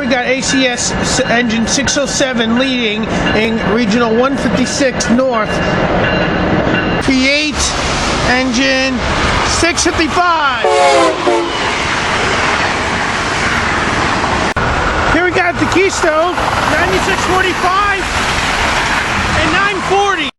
we got ACS engine 607 leading in regional 156 north. V8 engine 655. Here we got the Keystone 9645 and 940.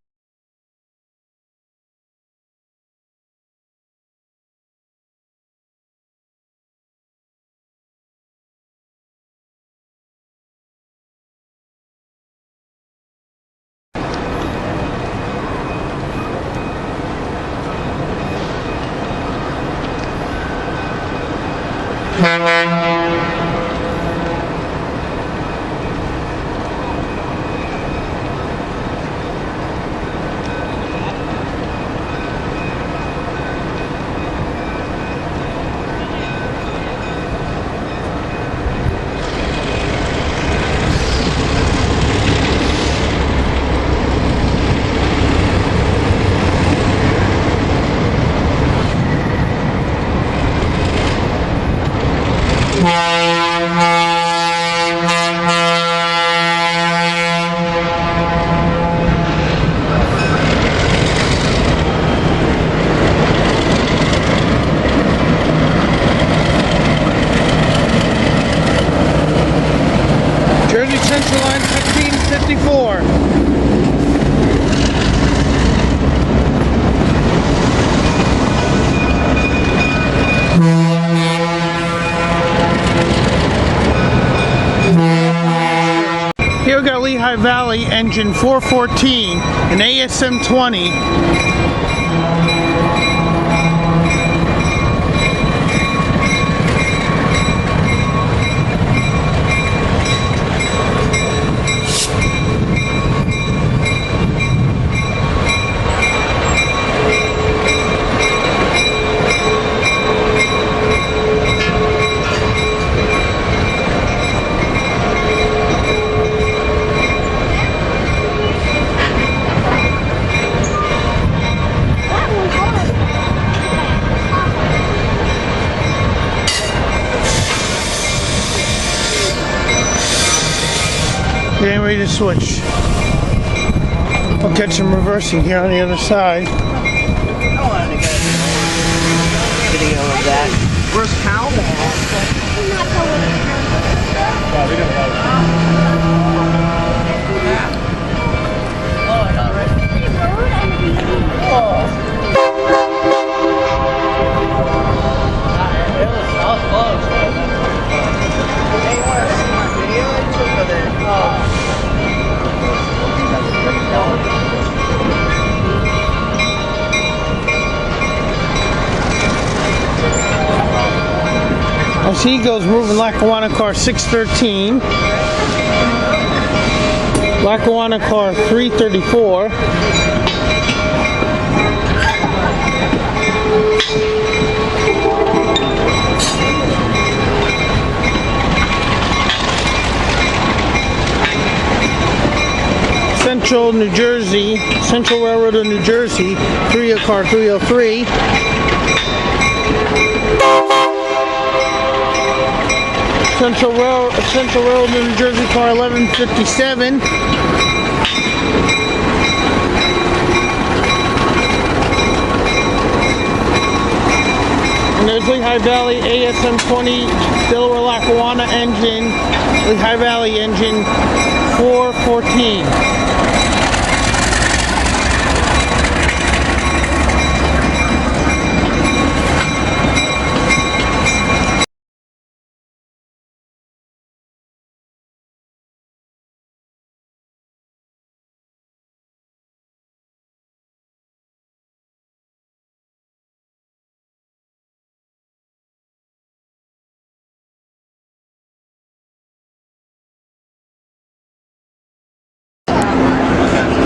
Central line 1554. Here we got Lehigh Valley engine 414 and ASM 20. Getting ready to switch. I'll catch some reversing here on the other side. I wanted to get a video of that. Where's Cal? Oh, I got it right. I was close. Hey, you want to see my video I took of it? I see Eagles moving Lackawanna car 613, Lackawanna car 334, Central New Jersey, Central Railroad of New Jersey, car 303. Central Railroad of New Jersey, car 1157. And there's Lehigh Valley ASM 20 Delaware Lackawanna engine, Lehigh Valley engine 414.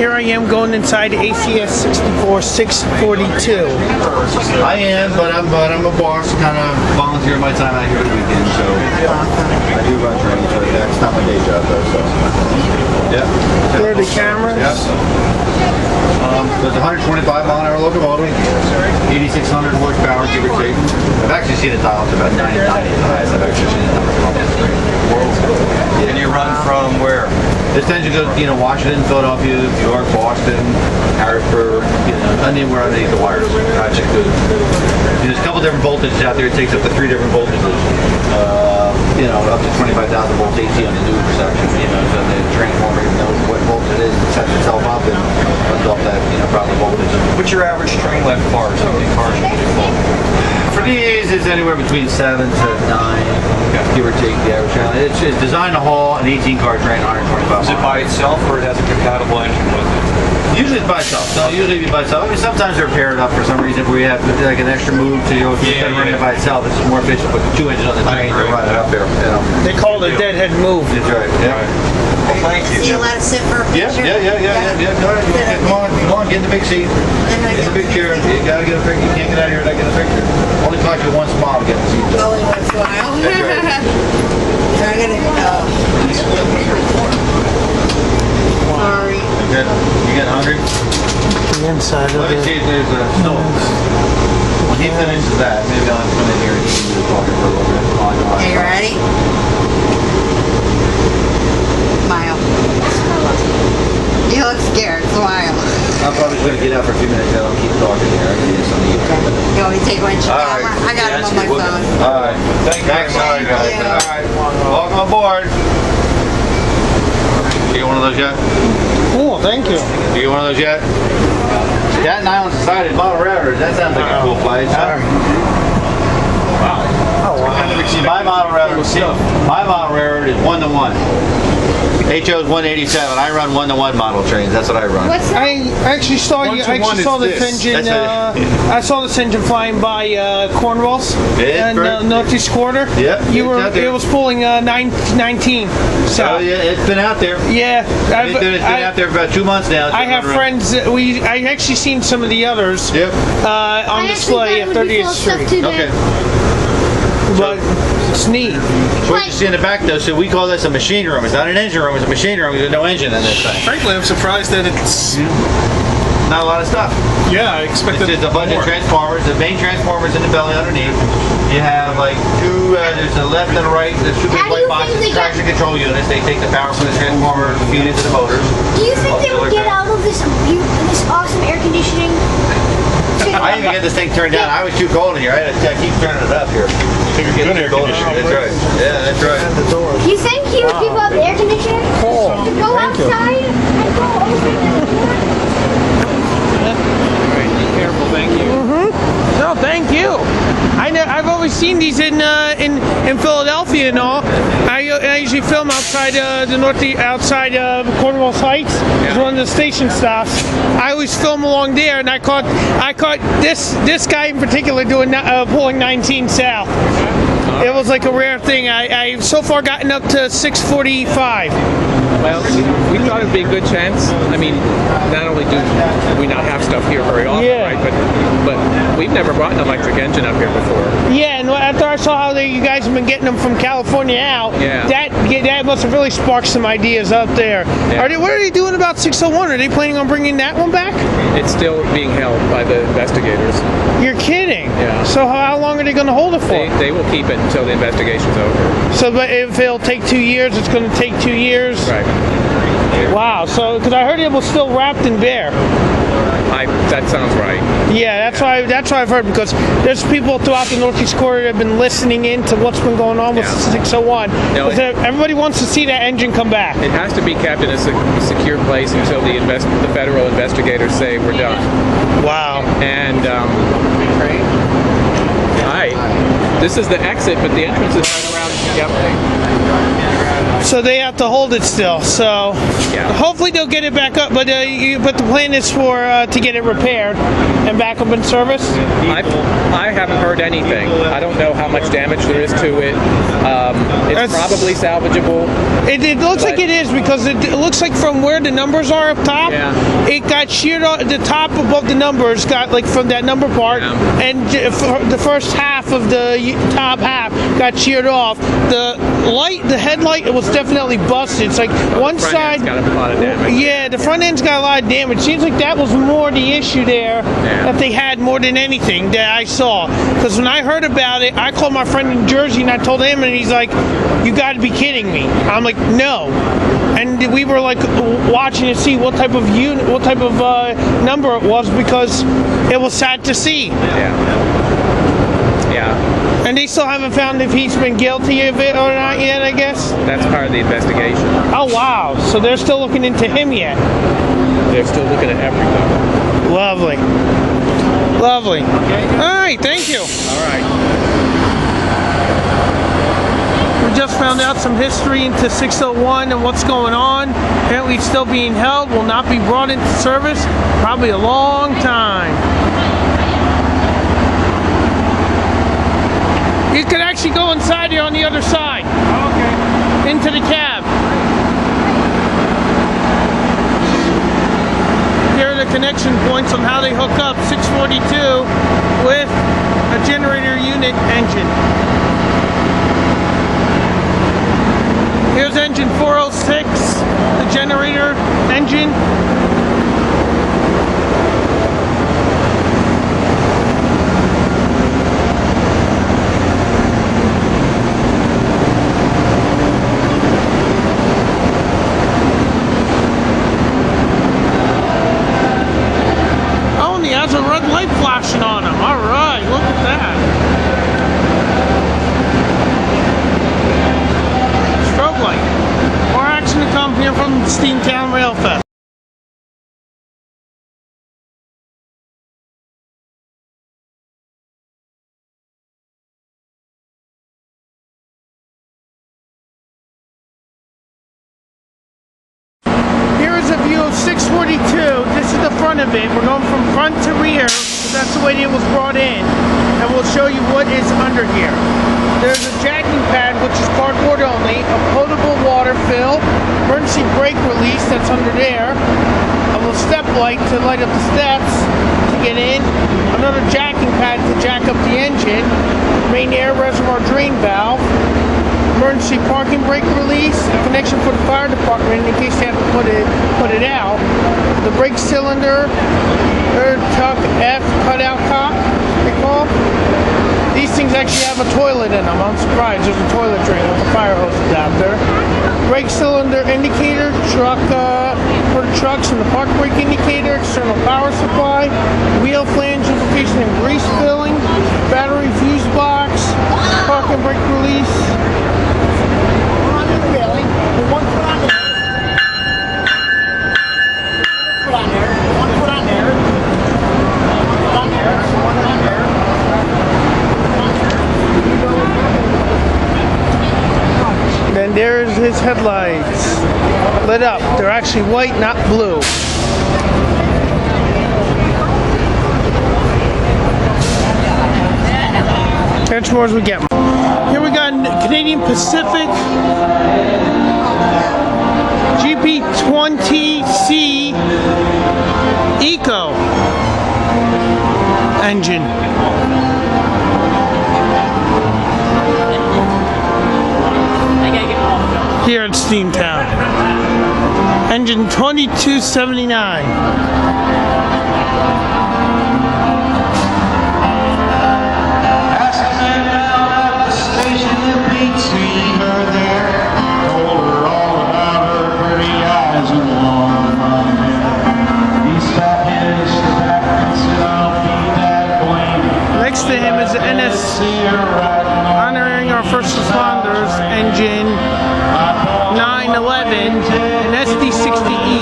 Here I am going inside ACS 64642. I am, but I'm a boss, kind of volunteer my time out here on the weekend, so I do run training, so that's not my day job though, so. Yeah. There are the cameras. Yep. There's a 125 mile an hour locomotive, 8,600 horsepower, give or take. I've actually seen it dial up to about 90 highs. I've actually seen it. This engine goes, Washington, Philadelphia, New York, Boston, Harrisburg, anywhere underneath the wires. There's a couple different voltages out there. It takes up to 3 different voltages. Up to 25,000 volts AC on the new section. So the transformer knows what voltage it is and sets itself up and runs off that, proper voltage. What's your average train left cars? How many cars you get full? For these, it's anywhere between 7 to 9, give or take the average train. It's designed to haul an 18-car train, 125 miles. Is it by itself or it has a compatible engine with it? Usually it's by itself. No, usually it's by itself. I mean, sometimes they're paired up for some reason where you have like an extra move to instead of running it by itself, it's more efficient to put 2 engines on the train to run it up there. They call it a deadhead move. That's right. Yeah. Well, thank So you you. let us sit for a Yeah, picture? Go ahead. Come on, get in the big seat. Get in the big chair. You gotta get a picture. You can't get out of here without getting a picture. Only cost you one smile to get in the seat. Only once in a while. That's right. I'm gonna, sorry. Okay. You getting hungry? The inside of Let me see it. if there's a snow. When he finishes that, maybe I'll come in here and do the talking for a little bit. Are you ready? Smile. You look scared. Smile. I'm probably just gonna get out for a few minutes. I'll keep talking here. I can get some of you. You want me to take one All right. camera? I got him on my phone. All right. Thank you very Thanks. much. All right, guys. Thank you. All right. Welcome aboard. You get one of those yet? Cool, thank you. You get one of those yet? Staten Island Society Model Railroad. That sounds like a cool place. Huh? See, my model railroad is 1-to-1. HO's 187. I run 1-to-1 model trains. That's what I run. I actually saw you. I actually saw this engine. I saw this engine flying by Cornwalls Yeah, and correct. Northeast Quarter. Yep, you were. it's out there. It was pulling 19. So Oh yeah, it's been out there. yeah, It's been out there for about 2 months now. It's I been have running around. friends. I actually seen some of the others Yep. on display at 30th Street. Okay. But it's neat. So what you see in the back though, so we call this a machine room. It's not an engine room, it's a machine room. There's no engine in this thing. Frankly, I'm surprised that it's. Not a lot of stuff. Yeah, I It's expected just a bunch of more. transformers. The main transformers in the belly underneath. You have like 2, there's a left and a right, there's 2 big How do white you boxes, think they traction control units. They take the power from the transformer and feed it to the motors. Do you think they would get out of this awesome air conditioning? I didn't even get this thing turned down. I was too cold in here. I keep turning it up here. Figured getting too cold in here. That's right. Yeah, that's right. You think he would give up the air conditioning? Cool. To go Thank you. outside and go over Be careful, thank you. No, thank you. I've always seen these in Philadelphia and all. I usually film outside outside Cornwall Heights. It's one of the station stops. I always film along there, and I caught this guy in particular doing pulling 19 south. It was like a rare thing. I've so far gotten up to 645. Well, we thought it would be a good chance. I mean, not only do we not have stuff here very often, Yeah. right, but we've never brought an electric engine up here before. Yeah, and after I saw how you guys have been getting them from California out, Yeah. that must have really sparked some ideas up there. Yeah. What are they doing about 601? Are they planning on bringing that one back? It's still being held by the investigators. You're kidding. Yeah. So how long are they going to hold it for? They will keep it until the investigation's over. So, but if it'll take 2 years, it's going to take 2 years. Right. Wow. So, because I heard it was still wrapped in bear. That sounds right. Yeah, that's why I've heard, because there's people throughout the Northeast Quarter that have been listening in to what's been going on with Yeah. 601. No, 'Cause everybody wants to see that engine come back. It has to be kept in a secure place until the federal investigators say we're done. Wow. And this is the exit, but the entrance is right around. Yep. So they have to hold it still. So Yeah. hopefully they'll get it back up. But the plan is for to get it repaired and back up in service. I haven't heard anything. I don't know how much damage there is to it. It's That's- probably salvageable. It looks like it is, because it looks like from where the numbers are up top, Yeah. it got sheared off. The top above the numbers got, like, from that number part, Yeah. and the first half of the top half got sheared off. The headlight, it was definitely busted. It's like one Front side. end's got a lot of damage. Yeah, the front end's got a lot of damage. Seems like that was more the issue there, Yeah. that they had more than anything that I saw. Because when I heard about it, I called my friend in Jersey and I told him, and he's like, "You got to be kidding me." I'm like, "No." and we were like watching to see what type of unit, what type of number it was, because it was sad to see. Yeah. And they still haven't found if he's been guilty of it or not yet, I guess. That's part of the investigation. Oh wow! So they're still looking into him yet. They're still looking at everything. Lovely. Lovely. All right, thank you. All right. We just found out some history into 601 and what's going on. Apparently it's still being held, will not be brought into service, probably a long time. You could actually go inside here on the other side. Okay. Into the cab. Here are the connection points on how they hook up 642 with a generator unit engine. Here's engine 406, the generator engine. Oh, and he has a red light flashing on him. All right, look at that. Strobe light. More action to come here from Steamtown Railfest. Here is a view of 642. This is the front of it. We're going from front to rear, because that's the way it was brought in. And we'll show you what is under here. There's a jacking pad, which is cardboard only, a potable water fill, emergency brake release that's under there, a little step light to light up the steps to get in, another jacking pad to jack up the engine, main air reservoir drain valve, emergency parking brake release, a connection for the fire department in case they have to put it out, the brake cylinder, third tuck F cutout cock, they call. These things actually have a toilet in them. I'm surprised. There's a toilet drain with a fire hose adapter. Brake cylinder indicator, truck for the trucks, and the park brake indicator, external power supply, wheel flange lubrication and grease filling, battery fuse box, parking brake release. Really? One foot on there. One foot on there. One foot on there. One foot on there. One on there. Then there's his headlights. Lit up. They're actually white, not blue. Catch more as we get more. Here we got Canadian Pacific GP20C Eco engine. Here at Steamtown. Engine 2279. Next to him is the NS, honoring our first responders, engine 911 and SD60E.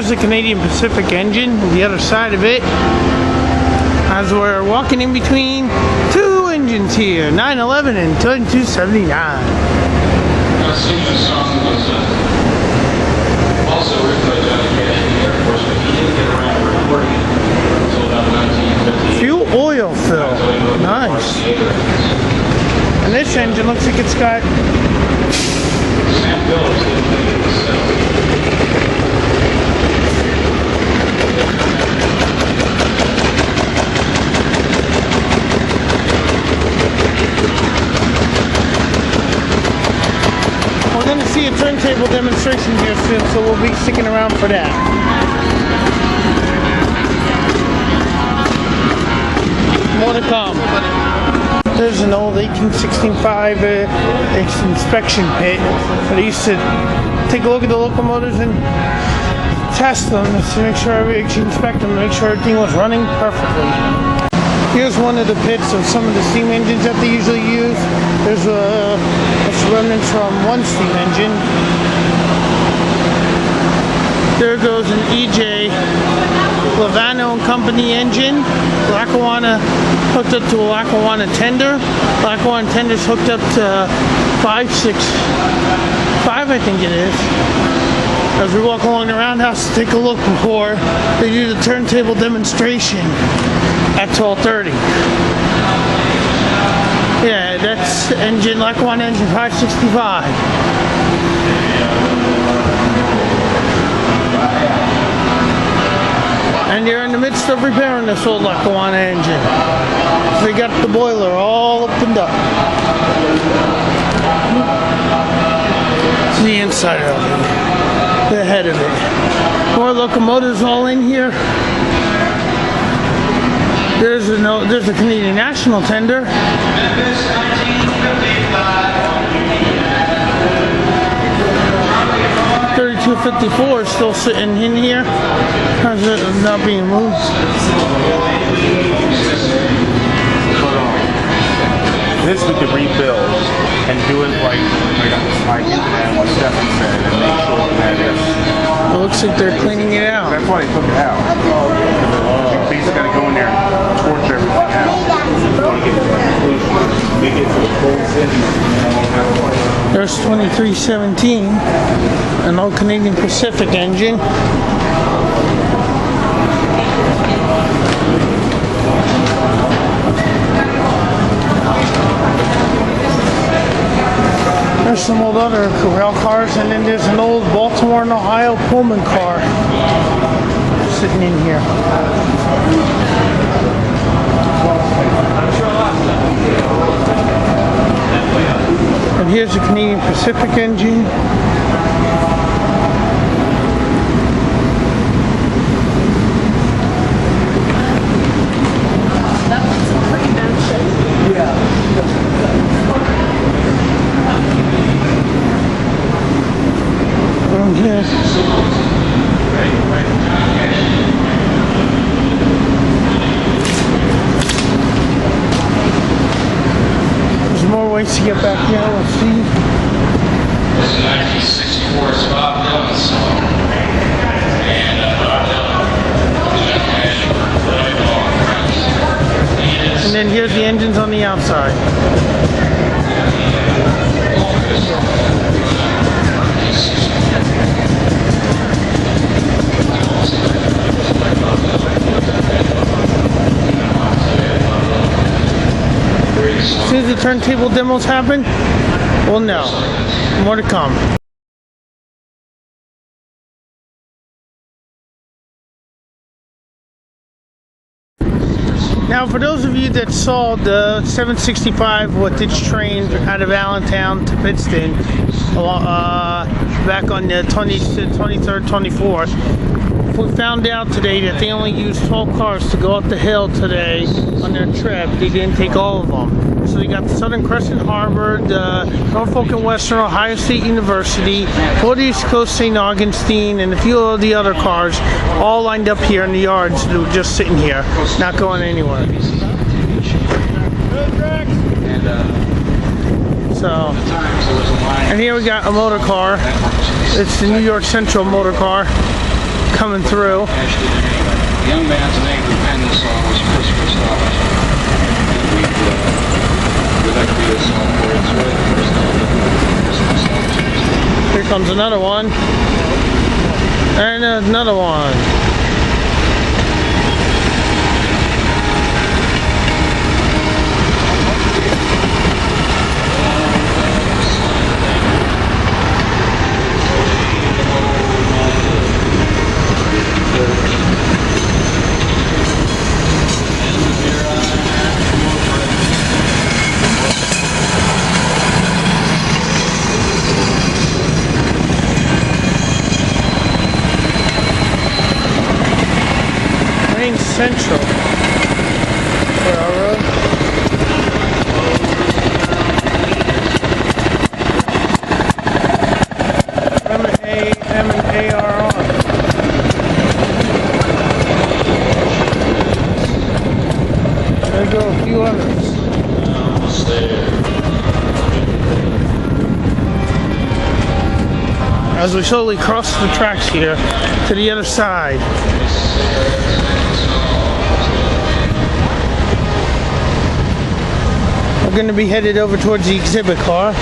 Here's the Canadian Pacific engine, the other side of it. As we're walking in between two engines here, 911 and 2279. Singing song was also written by Johnny Cash in the Air Force, but he didn't get around to recording it until about 1958. Fuel oil fill. Nice. And this engine looks like it's got Sam Phillips did this. We're going to see a turntable demonstration here soon, so we'll be sticking around for that. More to come. There's an old 1865 inspection pit, but I used to take a look at the locomotives and test them to make sure inspect them to make sure everything was running perfectly. Here's one of the pits of some of the steam engines that they usually use. There's a remnants from one steam engine. There goes an EJ Lavano and Company engine. Lackawanna hooked up to a Lackawanna tender. Lackawanna tender's hooked up to 565, I think it is. As we walk along the roundhouse to take a look before they do the turntable demonstration at 12:30. Yeah, that's engine, Lackawanna engine 565. And they're in the midst of repairing this old Lackawanna engine. They got the boiler all opened up. It's the inside of it, the head of it. More locomotives all in here. There's a Canadian National tender. 3254 is still sitting in here. How's it not being moved? This we could rebuild and do it like into that what Stefan said and make sure that It looks like they're cleaning it out. that's why they took it out. You basically got to go in there and torch everything out. You want to get to the conclusion. We get to the full city. There's 2317, an old Canadian Pacific engine. There's some old other rail cars, and then there's an old Baltimore and Ohio Pullman car sitting in here. And here's a Canadian Pacific engine. Okay. There's more ways to get back here. Let's see. This is 1964 Bob Dylan song. And Bob Dylan. And then here's the engines on the outside. See the turntable demos happen? Well, no. More to come. Now, for those of you that saw the 765 with its train out of Allentown to Pittston back on the 23rd, 24th, we found out today that they only used 12 cars to go up the hill today on their trip. They didn't take all of them. So you got the Southern Crescent Harbor, the Norfolk and Western Ohio State University, Florida East Coast St. Augustine, and a few of the other cars all lined up here in the yards, just sitting here, not going anywhere. So, and here we got a motor car. It's the New York Central motor car. coming through. The young man's name who penned this song was Christopher Stoddard. And we'd like to do this song for its really the first Christmas song. Here comes another one. And another one. Central Railroad. M&A-R-R. There go a few others. As we slowly cross the tracks here to the other side. We're going to be headed over towards the exhibit car.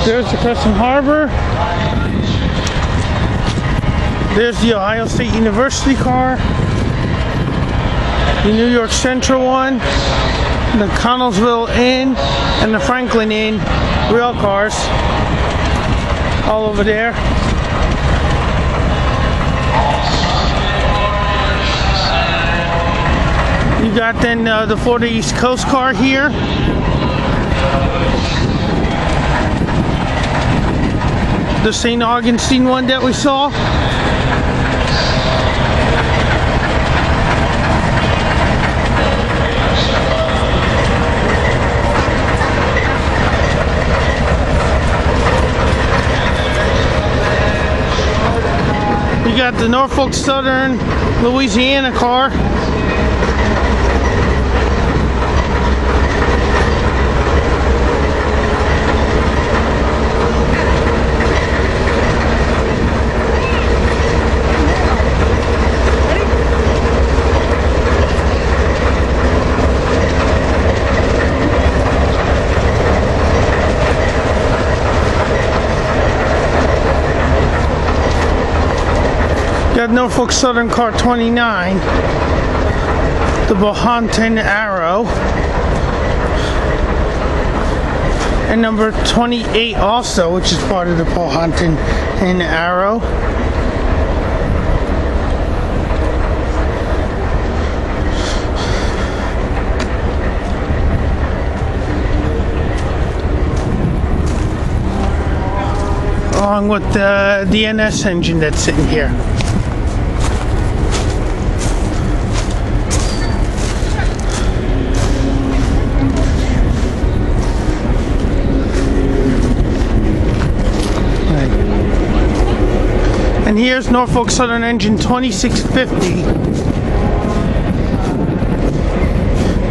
There's the Crescent Harbor. There's the Ohio State University car. The New York Central one, the Connellsville Inn, and the Franklin Inn rail cars all over there. You got then the Florida East Coast car here. The St. Augustine one that we saw. You got the Norfolk Southern Louisiana car. Got Norfolk Southern car 29, the Powhatan Arrow, and number 28 also, which is part of the Powhatan Arrow. Along with the DNS engine that's sitting here. And here's Norfolk Southern engine 2650.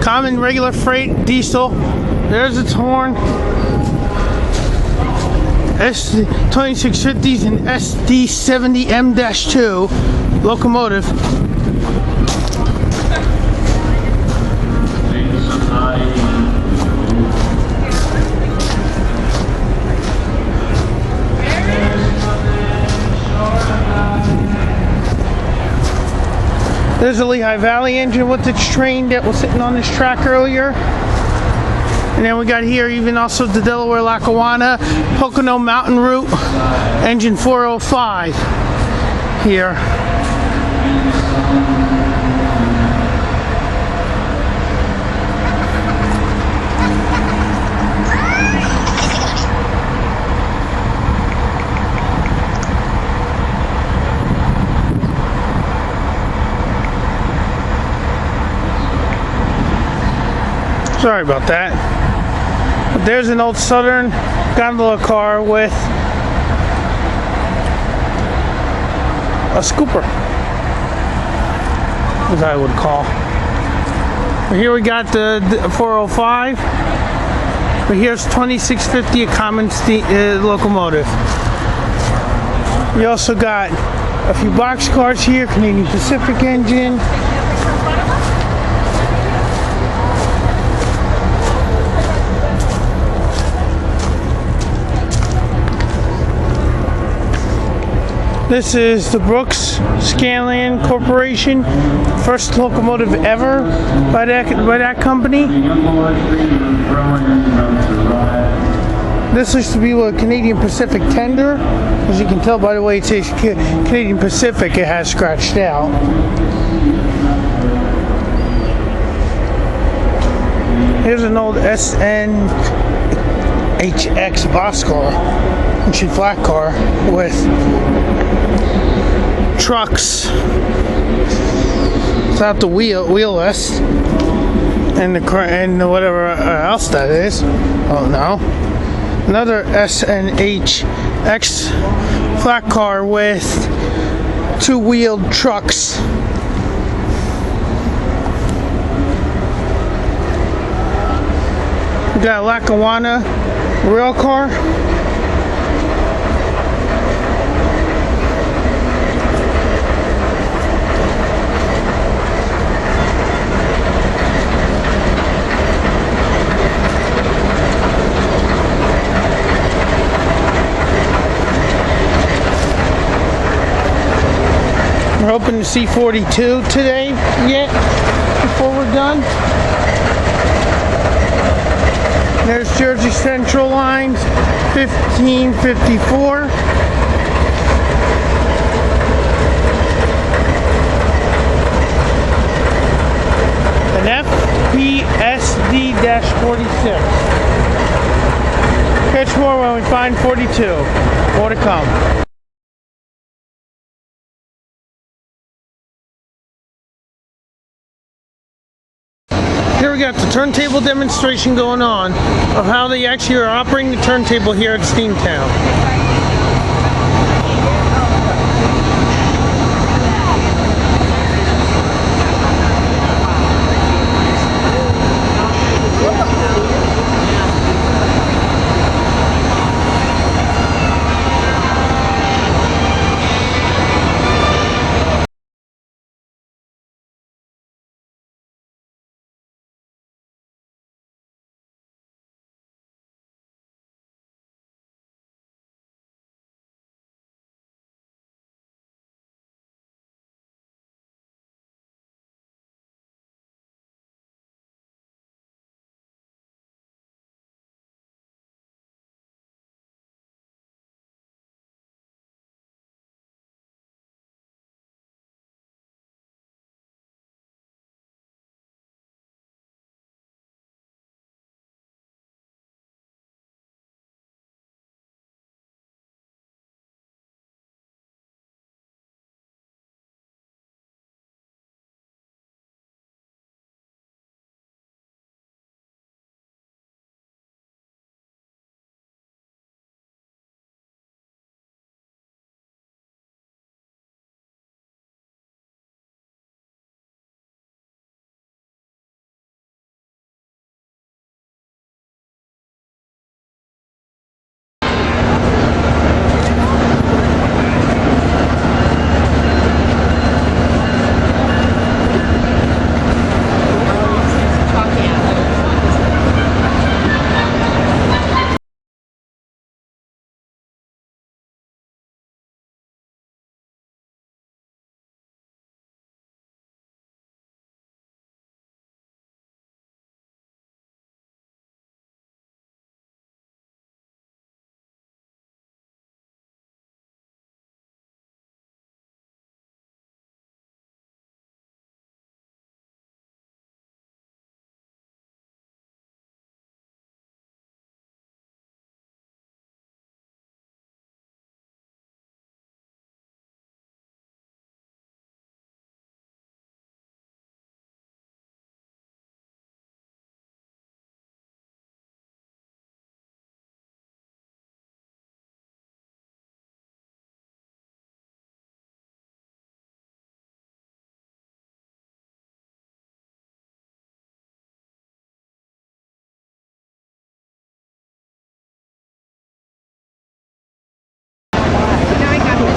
Common regular freight diesel. There's its horn. S2650s and SD70M-2 locomotive. There's the Lehigh Valley engine with its train that was sitting on this track earlier. And then we got here even also the Delaware Lackawanna Pocono Mountain Route engine 405 here. Sorry about that. But there's an old Southern gondola car with a scooper, as I would call. But here we got the 405. But here's 2650, a common locomotive. We also got a few boxcars here, Canadian Pacific engine. This is the Brooks Scanlan Corporation, first locomotive ever by that company. This used to be a Canadian Pacific tender. As you can tell by the way it says Canadian Pacific, it has scratched out. Here's an old SNHX boxcar, ancient flat car with trucks without the wheelless and the whatever else that is. Oh no. Another SNHX flat car with two-wheeled trucks. We got a Lackawanna rail car. We're hoping to see 42 today yet before we're done. There's Jersey Central lines, 1554. An FPSD-46. Catch more when we find 42. More to come. Here we got the turntable demonstration going on of how they actually are operating the turntable here at Steamtown.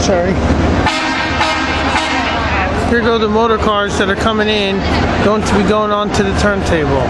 Sorry. Here go the motor cars that are coming in, going to be going on to the turntable.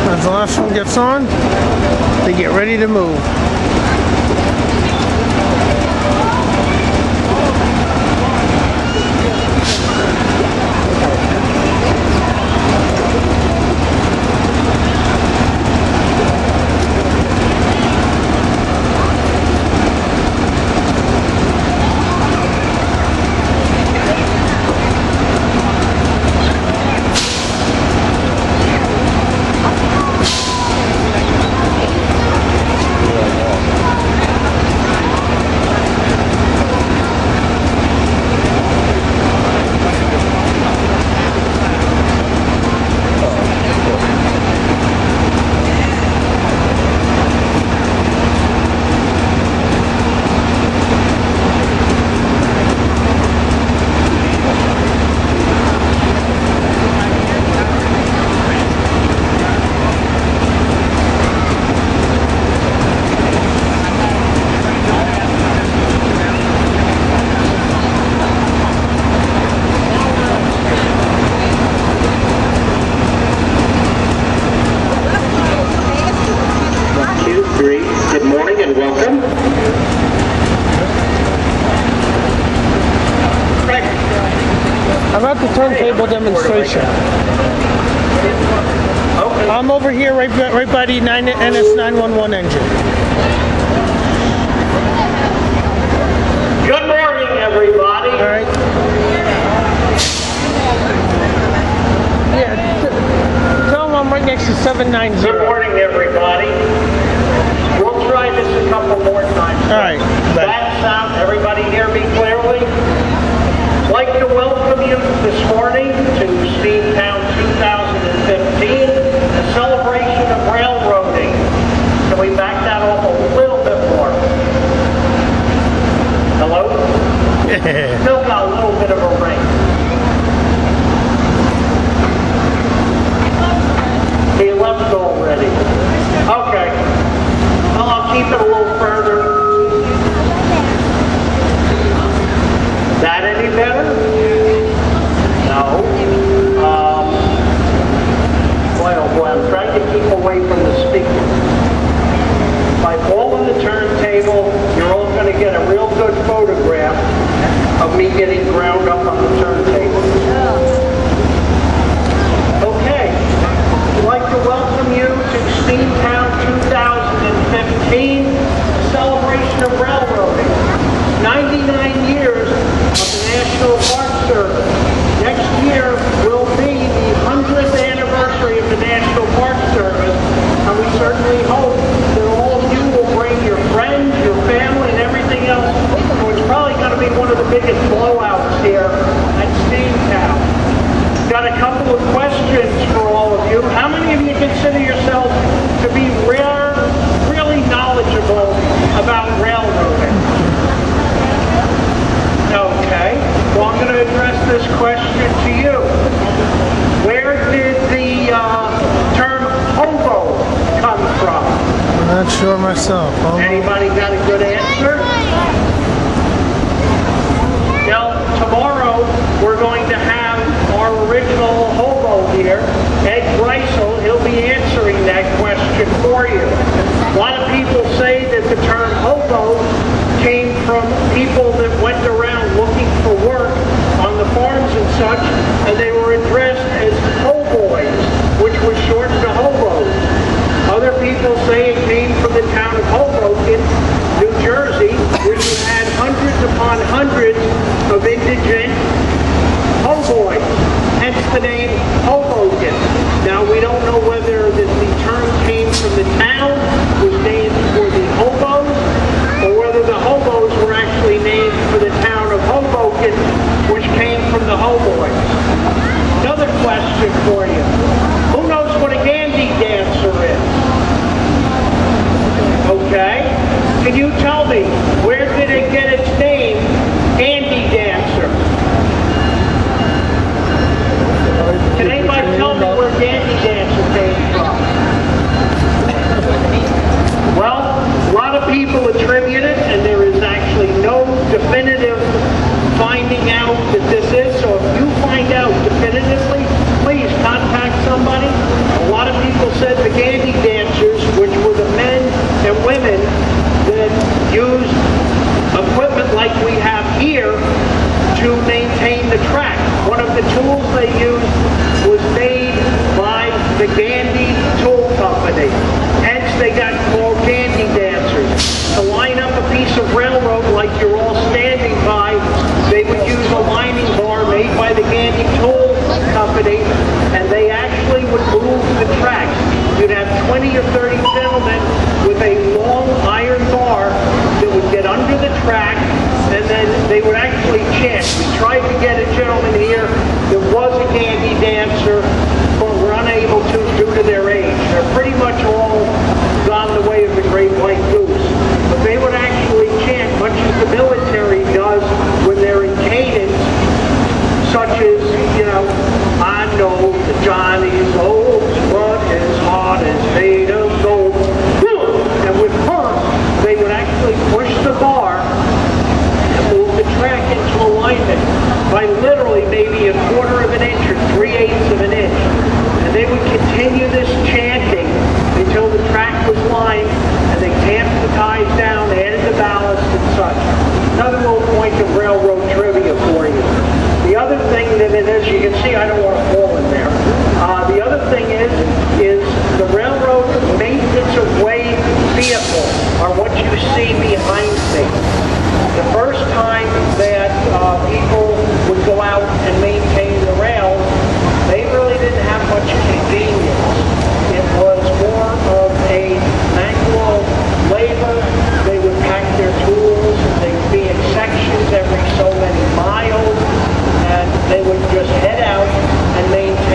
As the last one gets on, they get ready to move. Good morning and welcome. How about the turntable demonstration? I'm over here right by the NS911 engine. Good morning, everybody. All right. Yeah, tell them I'm right next to 790. Good morning, everybody. We'll try this a couple more times. All right. That sound, everybody hear me clearly? I'd like to welcome you this morning to Steamtown 2015, a celebration of railroading. Can we back that off a little bit more? Hello? Still got a little bit of a ring. He left already. Okay. Well, I'll keep it a little further. That any better? No. Boy, oh boy, I'm trying to keep away from the speaker. My questions for all of you. How many of you consider yourselves to be really knowledgeable about railroading? Okay. Well, I'm going to address this question to you. Where did the term hobo come from? I'm not sure myself. Anybody got a good answer? Now, tomorrow we're going to have our original hobo here, Ed Greisel. He'll be answering that question for you. A lot of people say that the term hobo came from people that went around looking for work on the farms and such, and they were addressed as ho-boys, which was shortened to hobos. Other people say it came from the town of Hoboken, New Jersey, where you had hundreds upon hundreds of indigent ho-boys, hence the name Hoboken. Now, we don't know whether the term came from the town, was named for the hobos, or whether the hobos were actually named for the town of Hoboken, which came from the ho-boys. Another question for you. Who knows what a gandy dancer is? Okay. Can you tell me, where did it get its name, gandy dancer? Can anybody tell me where gandy dancer came from? Well, a lot of people attribute it, and there is actually no definitive finding out that this is. So if you find out definitively, please contact somebody. A lot of people said the gandy dancers, which were the men and women that used equipment like we have here to maintain the track. One of the tools they used was made by the Gandy Tool Company. Hence they got called gandy dancers. To line up a piece of railroad like you're all standing by, they would use a lining bar made by the Gandy Tool Company, and they actually would move the tracks. You'd have 20 or 30 gentlemen with a long iron bar that would get under the track, and then they would actually chant. We tried to get a gentleman here that was a gandy dancer, but were unable to due to their age. They're pretty much all gone the way of the great white goose. But they would actually chant, much as the military does when they're in cadence, such as, I know the Johnny's old but his heart is made of gold. And with her, they would actually push the bar and move the track into alignment by literally maybe a quarter of an inch or 3/8 of an inch. And they would continue this chanting until the track was lined, and they tamped the ties down, added the ballast and such. Another little point of railroad trivia for you. The other thing that it is, you can see I don't want to fall in there. The other thing is the railroad maintenance of way vehicle, or what you see behind me. The first time that people would go out and maintain the rails, they really didn't have much convenience. It was more of a manual labor. They would pack their tools, they'd be in sections every so many miles, and they would just head out and maintain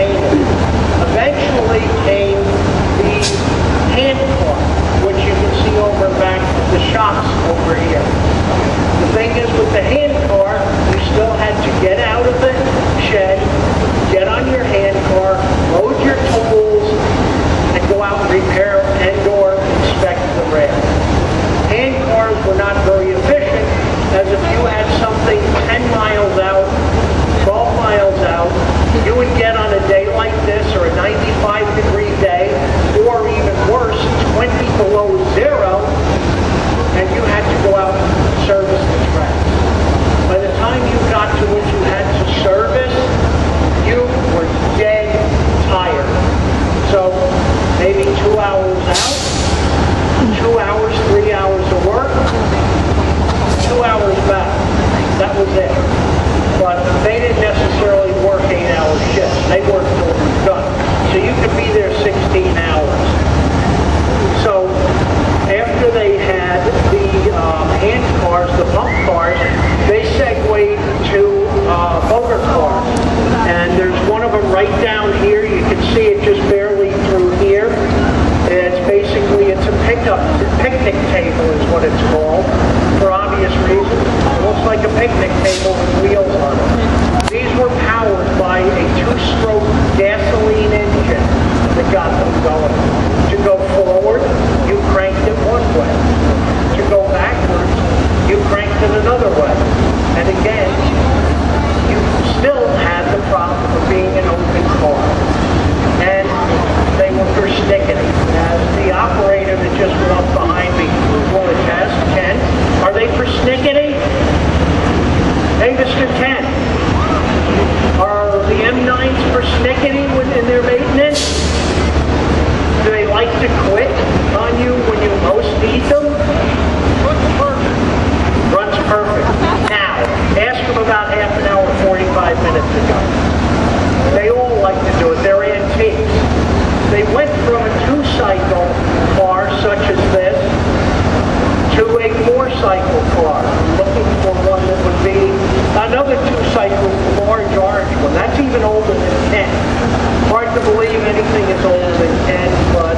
went from a two-cycle car such as this to a four-cycle car. Looking for one that would be another two-cycle large orange one. That's even older than 10. Hard to believe anything is older than 10, but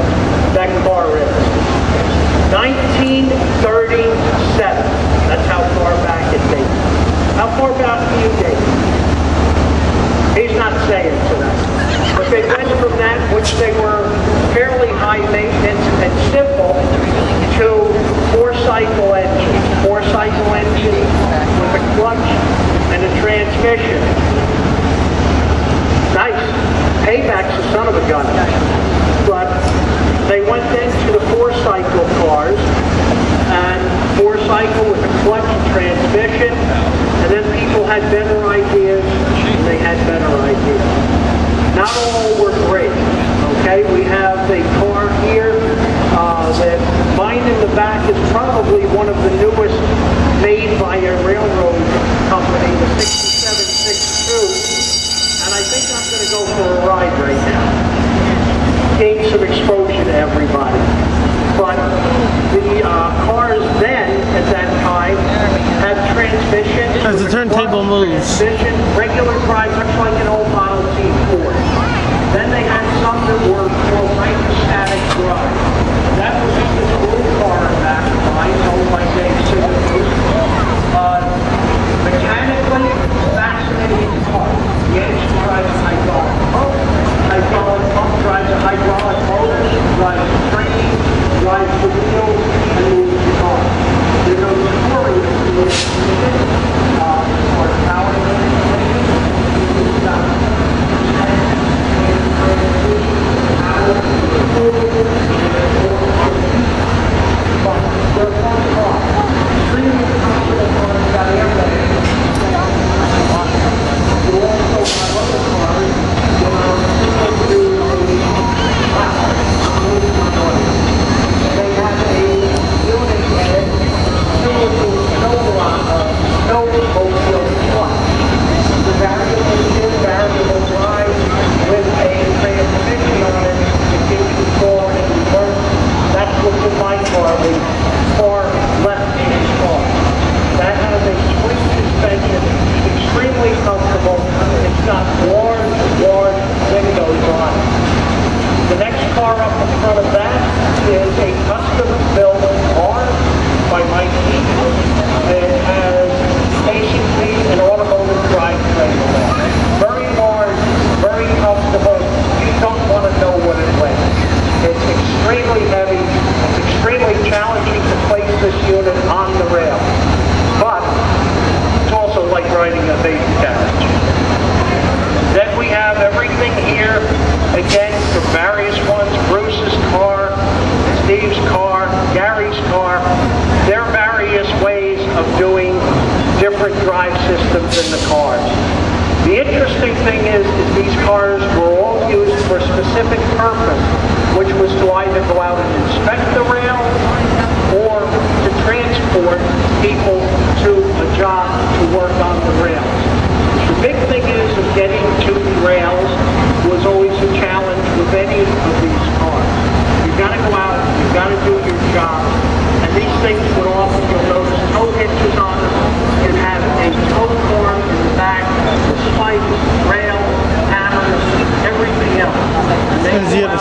that car is. 1937. That's how far back it dates. How far back do you date? He's not saying tonight. But they went from that, which they were fairly high maintenance and simple, to four-cycle engine. Four-cycle engine with a clutch and a transmission. Nice. Payback's a son of a gun. But they went then to the four-cycle cars, and four-cycle with a clutch and transmission, and then people had better ideas, and they had better ideas. Not all were great, okay? We have a car here that mine in the back is probably one of the newest made by a railroad company, the 6762, and I think I'm going to go for a ride right now. Gain some exposure to everybody. But the cars then, at that time, had transmission. As the turntable moves. Transmission, regular drive, much like an old Model T Ford. Then they had some that were called hydrostatic drive. That was just this little car back of mine, owned by Dave Simmons. Mechanically fascinating car. The engine drives a hydraulic pump. Hydraulic pump drives a hydraulic motor, drives a train, drives the wheels, and moves the car. There's no story to it. Or power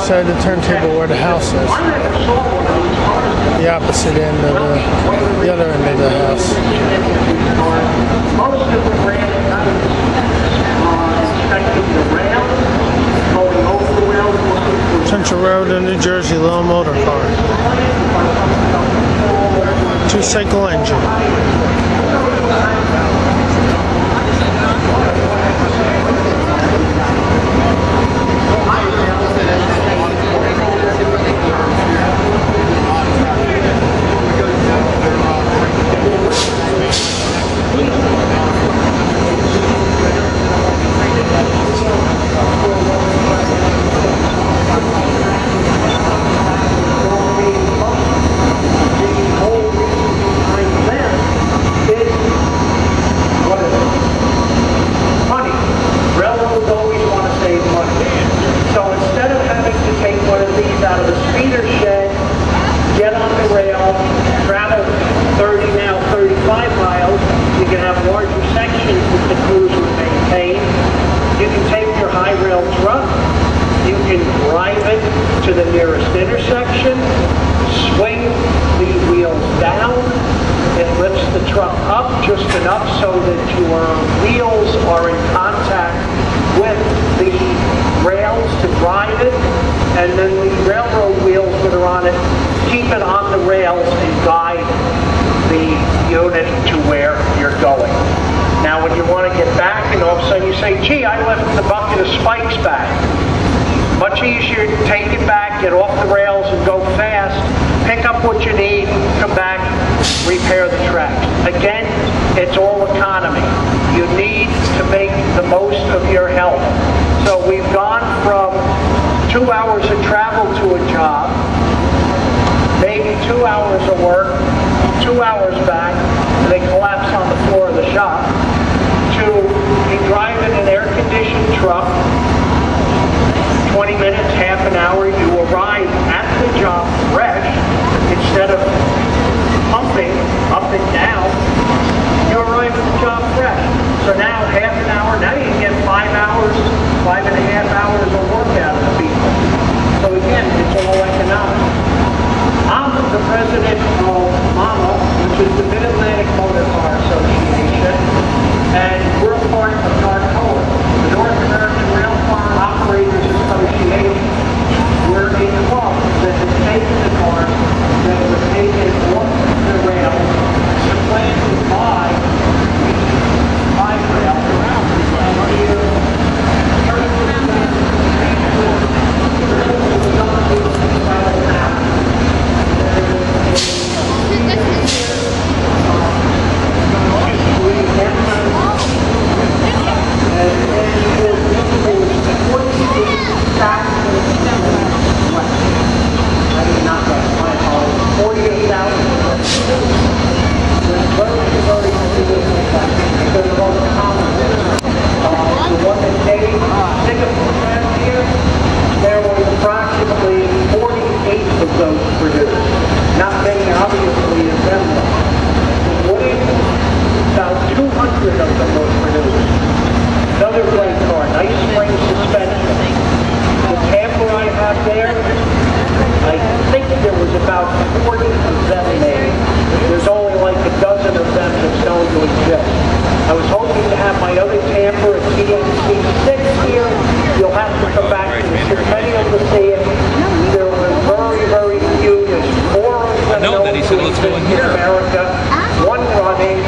Side of the turntable where the house is. The opposite end of the other end of the house. Most of the rails inspecting the rail, going over the rails. Central Road in New Jersey, little motor car. Two-cycle engine. drive it to the nearest intersection, swing the wheels down. It lifts the truck up just enough so that your wheels are in contact with the rails to drive it, and then the railroad wheels that are on it keep it on the rails and guide the unit to where you're going. Now when you want to get back and all of a sudden you say, gee, I left the bucket of spikes back. Much easier to take it back, get off the rails and go fast, pick up what you need, come back, repair the tracks. Again, it's all economy. You need to make the most of your health. So we've gone from 2 hours of travel to a job, maybe 2 hours of work, 2 hours back, and they collapse on the floor of the shop, to you drive in an air-conditioned truck, 20 minutes, half an hour, you arrive at the job fresh, instead of pumping up and down, you arrive at the job fresh. So now half an hour, now you can get 5 hours, 5.5 hours of work out of the people. So again, it's all economic. I'm the president of MAMA, which is the Mid-Atlantic Motor Car Association, and we're part of NARCOA, the North American Rail Car Operators Association. We're a club that has taken the cars that were taken off the rail, supplanted by rail, and here, 200 of them were produced. Another great car, nice spring suspension. The camper I have there, I think there was about 40 of them made. There's only like a dozen of them that's known to exist. I was hoping to have my other camper, a TNC6 here. You'll have to come back to the Centennial to see it. There were very, very few. There's 4 of them known to exist in America. One running.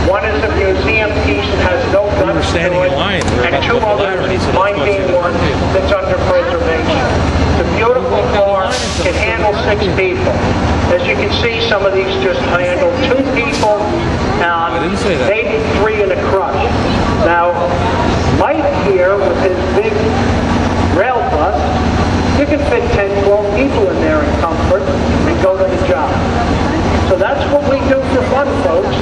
One is a museum piece that has no guts to it, and 2 others, mine being one, that's under preservation. The beautiful car can handle 6 people. As you can see, some of these just handle 2 people, maybe 3 in a crush. Now, Mike here with his big rail bus, you can fit 10, 12 people in there in comfort and go to the job. So that's what we do for fun, folks.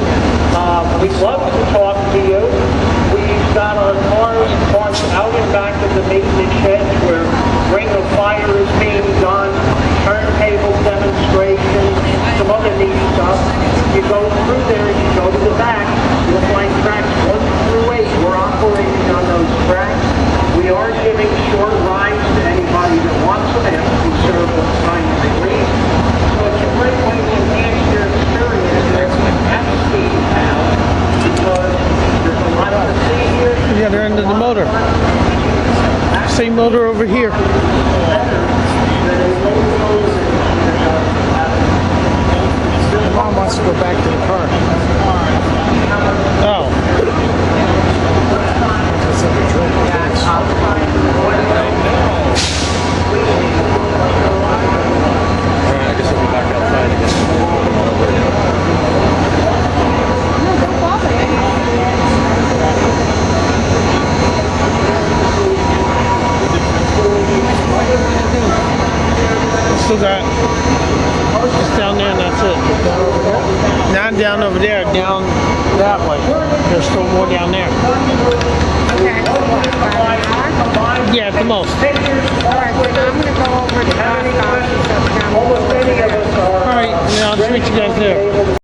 We'd love to talk to you. We've got our cars parked out and back of the maintenance sheds where Ring of Fire is being done, turntable demonstrations, some other neat stuff. You go through there, you go to the back, you'll find tracks 1 through 8. We're operating on those tracks. We are giving short rides to anybody that wants them after we serve on time and release. So it's a great way to enhance your experience at Steamtown, because there's a lot to see here. The other end of the motor. Same motor over here. Mom wants to go back to the car. Oh. I guess I'll be back outside again. Still got it's down there and that's it. Not down over there, down that way. There's still more down there. Yeah, at the most. Alright, well, I'm going to go over to the Almost any of us are. Alright, I'll just meet you guys there.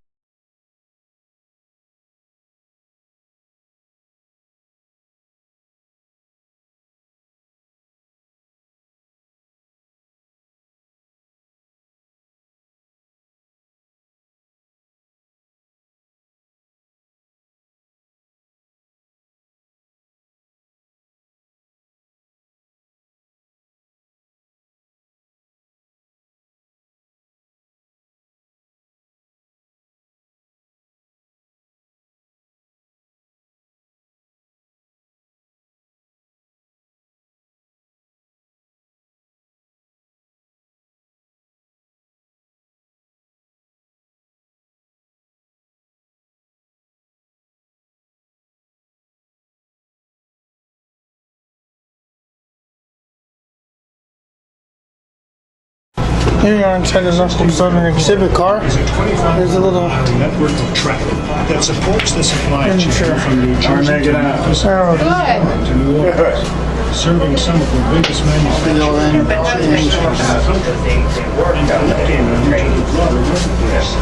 Here we are inside the Norfolk Southern exhibit car. There's a little network of track that supports the supply chain Sure. from New Jersey to Memphis to New Orleans, serving some of the biggest manufacturing chains in the country and connecting the region with broader workforce.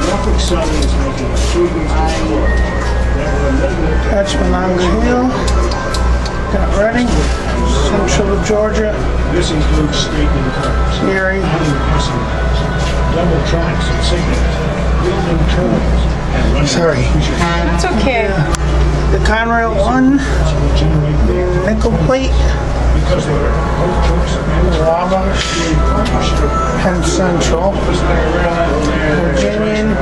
Norfolk Southern is making improvements to the world that will eliminate That's Monongah Hill. Got ready. Central Georgia. This includes straightening cars, Erie. adding passing lanes, double tracks and signals, building terminals, and running Sorry. It's okay. The Conrail 1. will generate more Nickel plate. because they are both trucks and Wabash. Penn Central. Virginian.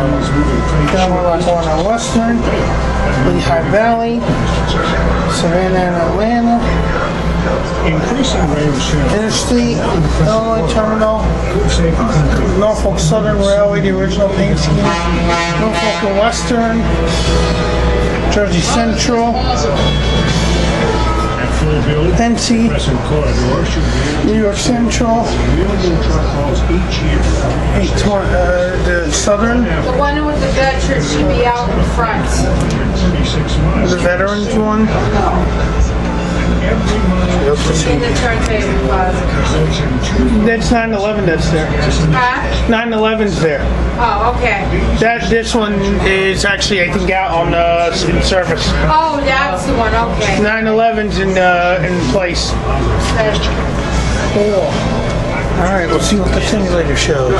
Then we're like going on Western. Lehigh Valley. Savannah and Atlanta. increasing range sharing. Interstate. Illinois Terminal. Safe and concrete. Norfolk Southern Railway, the original paint scheme. Norfolk and Western. Jersey Central. At full build, Pennsy. present corridor should be New York Central. 1 million truck calls each year. The Southern. The one with the veterans should be out in front. 36 miles. The Veterans one. Every mile In the turntable closet. results in 2 That's 911 that's there. Huh? 911's there. Oh, okay. This one is actually, I think, out on in service. Oh, that's the one, okay. 911's in place. Cool. All right, we'll see what the simulator shows.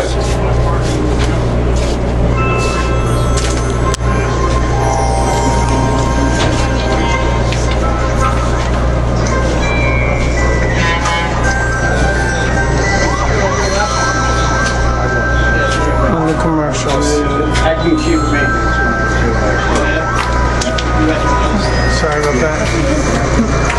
On the commercials. Sorry about that.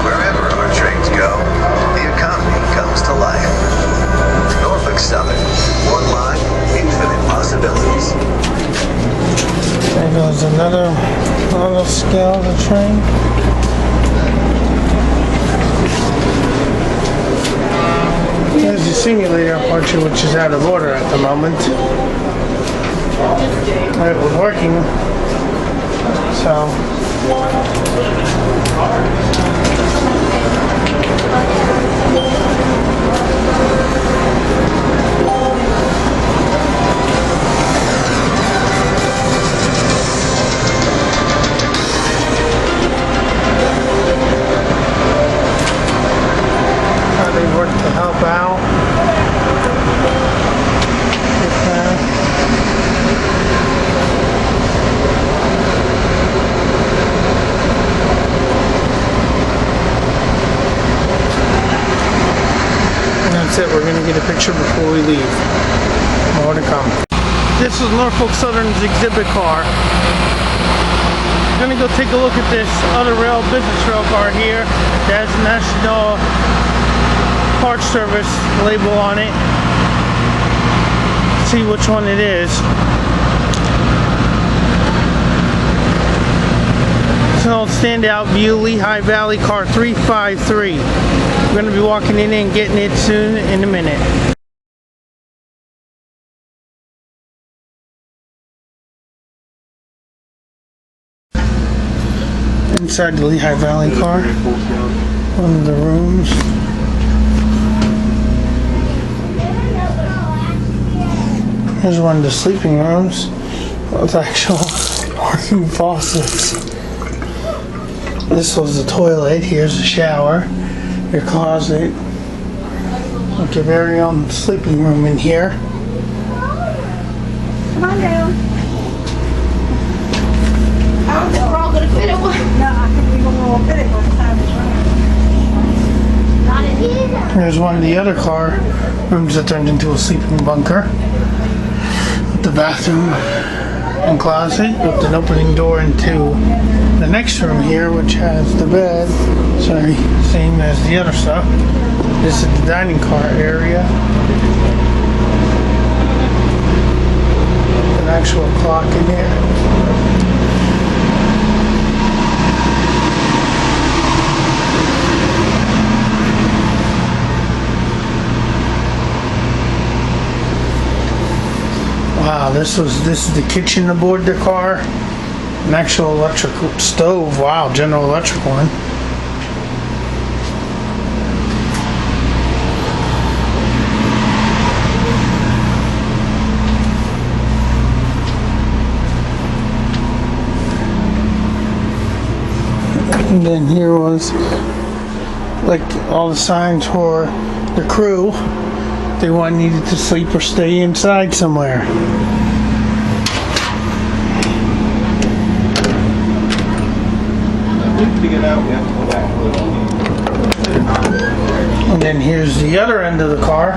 Wherever our trains go, the economy comes to life. Norfolk Southern, one line, infinite possibilities. There goes another little scale of the train. There's the simulator portion, which is out of order at the moment. It was working, so. They work to help out. And that's it. We're going to get a picture before we leave. More to come. This is Norfolk Southern's exhibit car. Gonna go take a look at this other business rail car here. That has National Parts Service label on it. See which one it is. It's an old standout view, Lehigh Valley car 353. We're gonna be walking in and getting it soon in a minute. Inside the Lehigh Valley car, one of the rooms. Here's one of the sleeping rooms with actual working faucets. This was the toilet. Here's the shower, your closet, like your very own sleeping room in here. Come on down. I don't think we're all gonna fit it. No, I think we will fit it by the time it's running. Not in here. Here's one of the other car rooms that turned into a sleeping bunker. With the bathroom and closet with an opening door into the next room here, which has the bed. Sorry, same as the other stuff. This is the dining car area. An actual clock in here. Wow, this is the kitchen aboard the car. An actual electric stove. Wow, General Electric one. And then here was like all the signs for the crew. They needed to sleep or stay inside somewhere. To get out, we have to go back to the And then here's the other end of the car,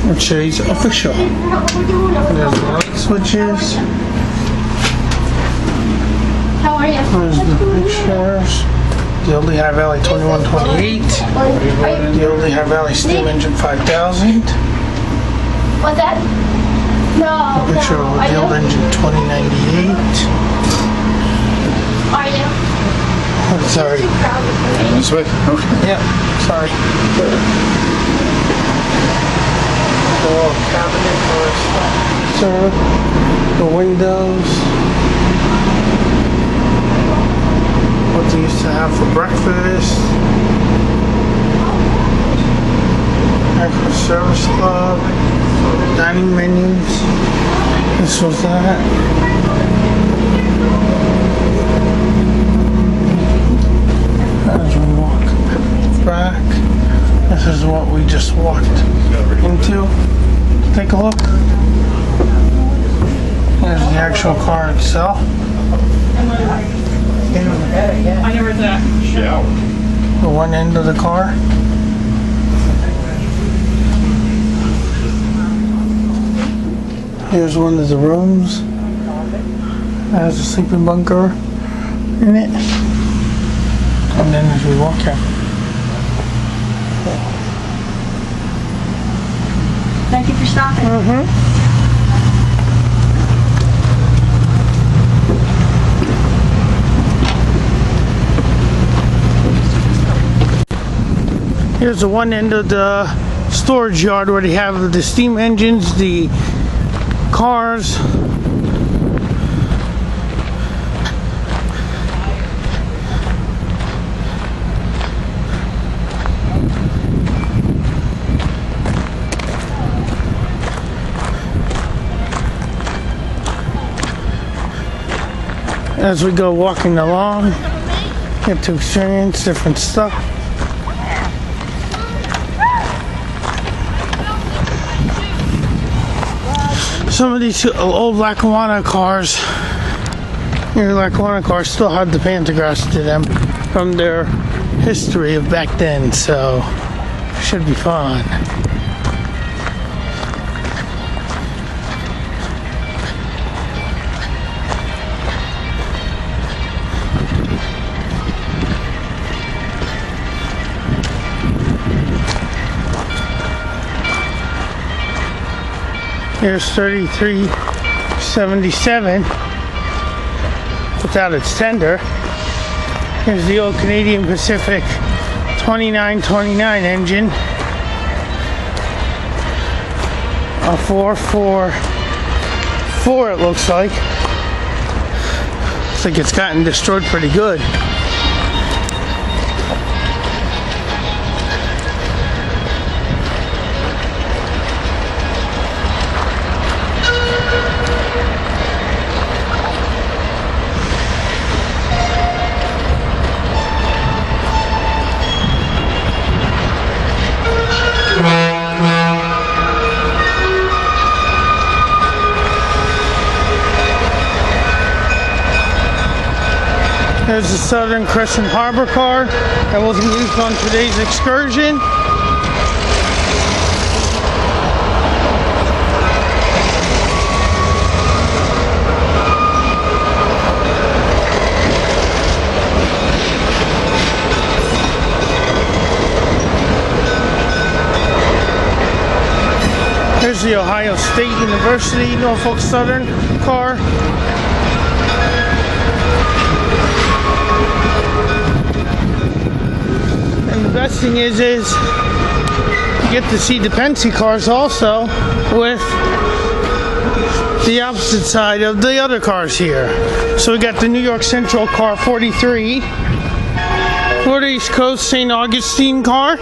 which is official. There's the light switches. How are you? There's the pictures. The old Lehigh Valley 2128. The old Lehigh Valley Steam Engine 5000. What's that? No. Picture of the old engine 2098. Are you? Oh, sorry. This way? Okay. Yep, sorry. The little cabinet for sir. The windows. What they used to have for breakfast. Aircraft Service Club. Dining menus. This was that. As we walk back, this is what we just walked into. Take a look. There's the actual car itself. I know where that. The one end of the car. Here's one of the rooms. It has a sleeping bunker in it. And then as we walk out. Thank you for stopping. Here's the one end of the storage yard where they have the steam engines, the cars. As we go walking along, get to experience different stuff. Some of these old Lackawanna cars, your Lackawanna cars still have the pantographs to them from their history of back then, so should be fun. Here's 3377 without its tender. Here's the old Canadian Pacific 2929 engine. A 444 it looks like. Looks like it's gotten destroyed pretty good. There's the Southern Crescent Harbor car that wasn't used on today's excursion. Here's the Ohio State University Norfolk Southern car. And the best thing is you get to see the Penske cars also with the opposite side of the other cars here. So we got the New York Central car 43, Florida East Coast St. Augustine car,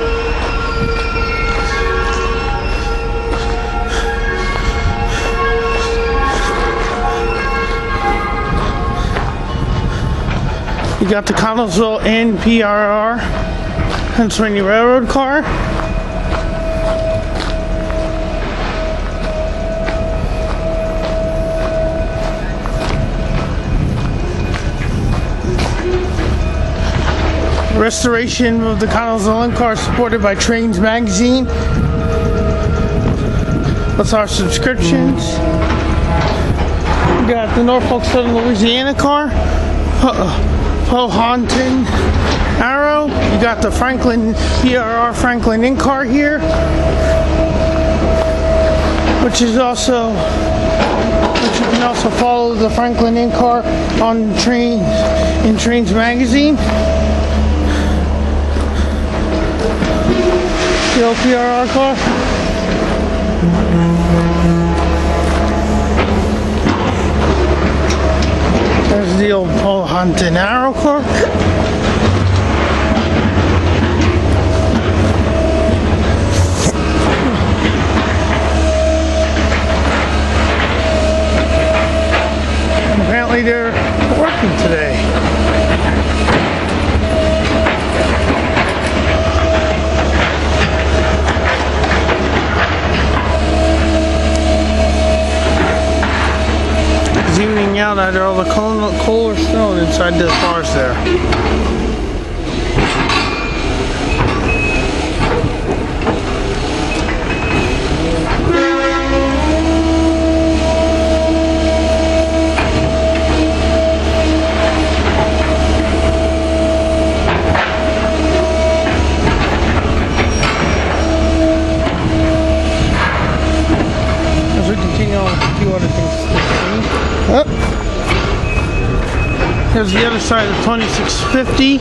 you got the Connellsville NPRR Pennsylvania Railroad car. Restoration of the Connellsville car supported by Trains Magazine. That's our subscriptions. We got the Norfolk Southern Louisiana car. Powhatan Arrow. You got the Franklin PRR Franklin Inn car here, which you can also follow the Franklin Inn car on Trains Magazine. The old PRR car. There's the old Powhatan Arrow car. And apparently they're working today. Evening out out all the coal or stone inside the cars there. As we continue on with a few other things. Oh. Here's the other side of the 2650.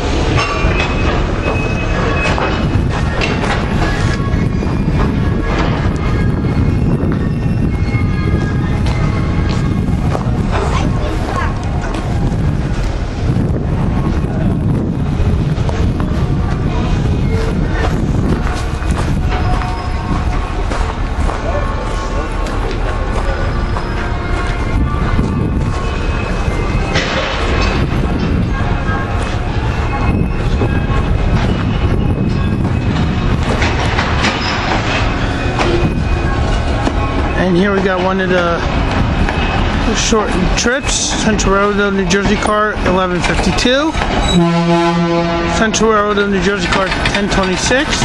And here we got one of the shortened trips. Central Railroad, New Jersey car 1152. Central Railroad, New Jersey car 1026.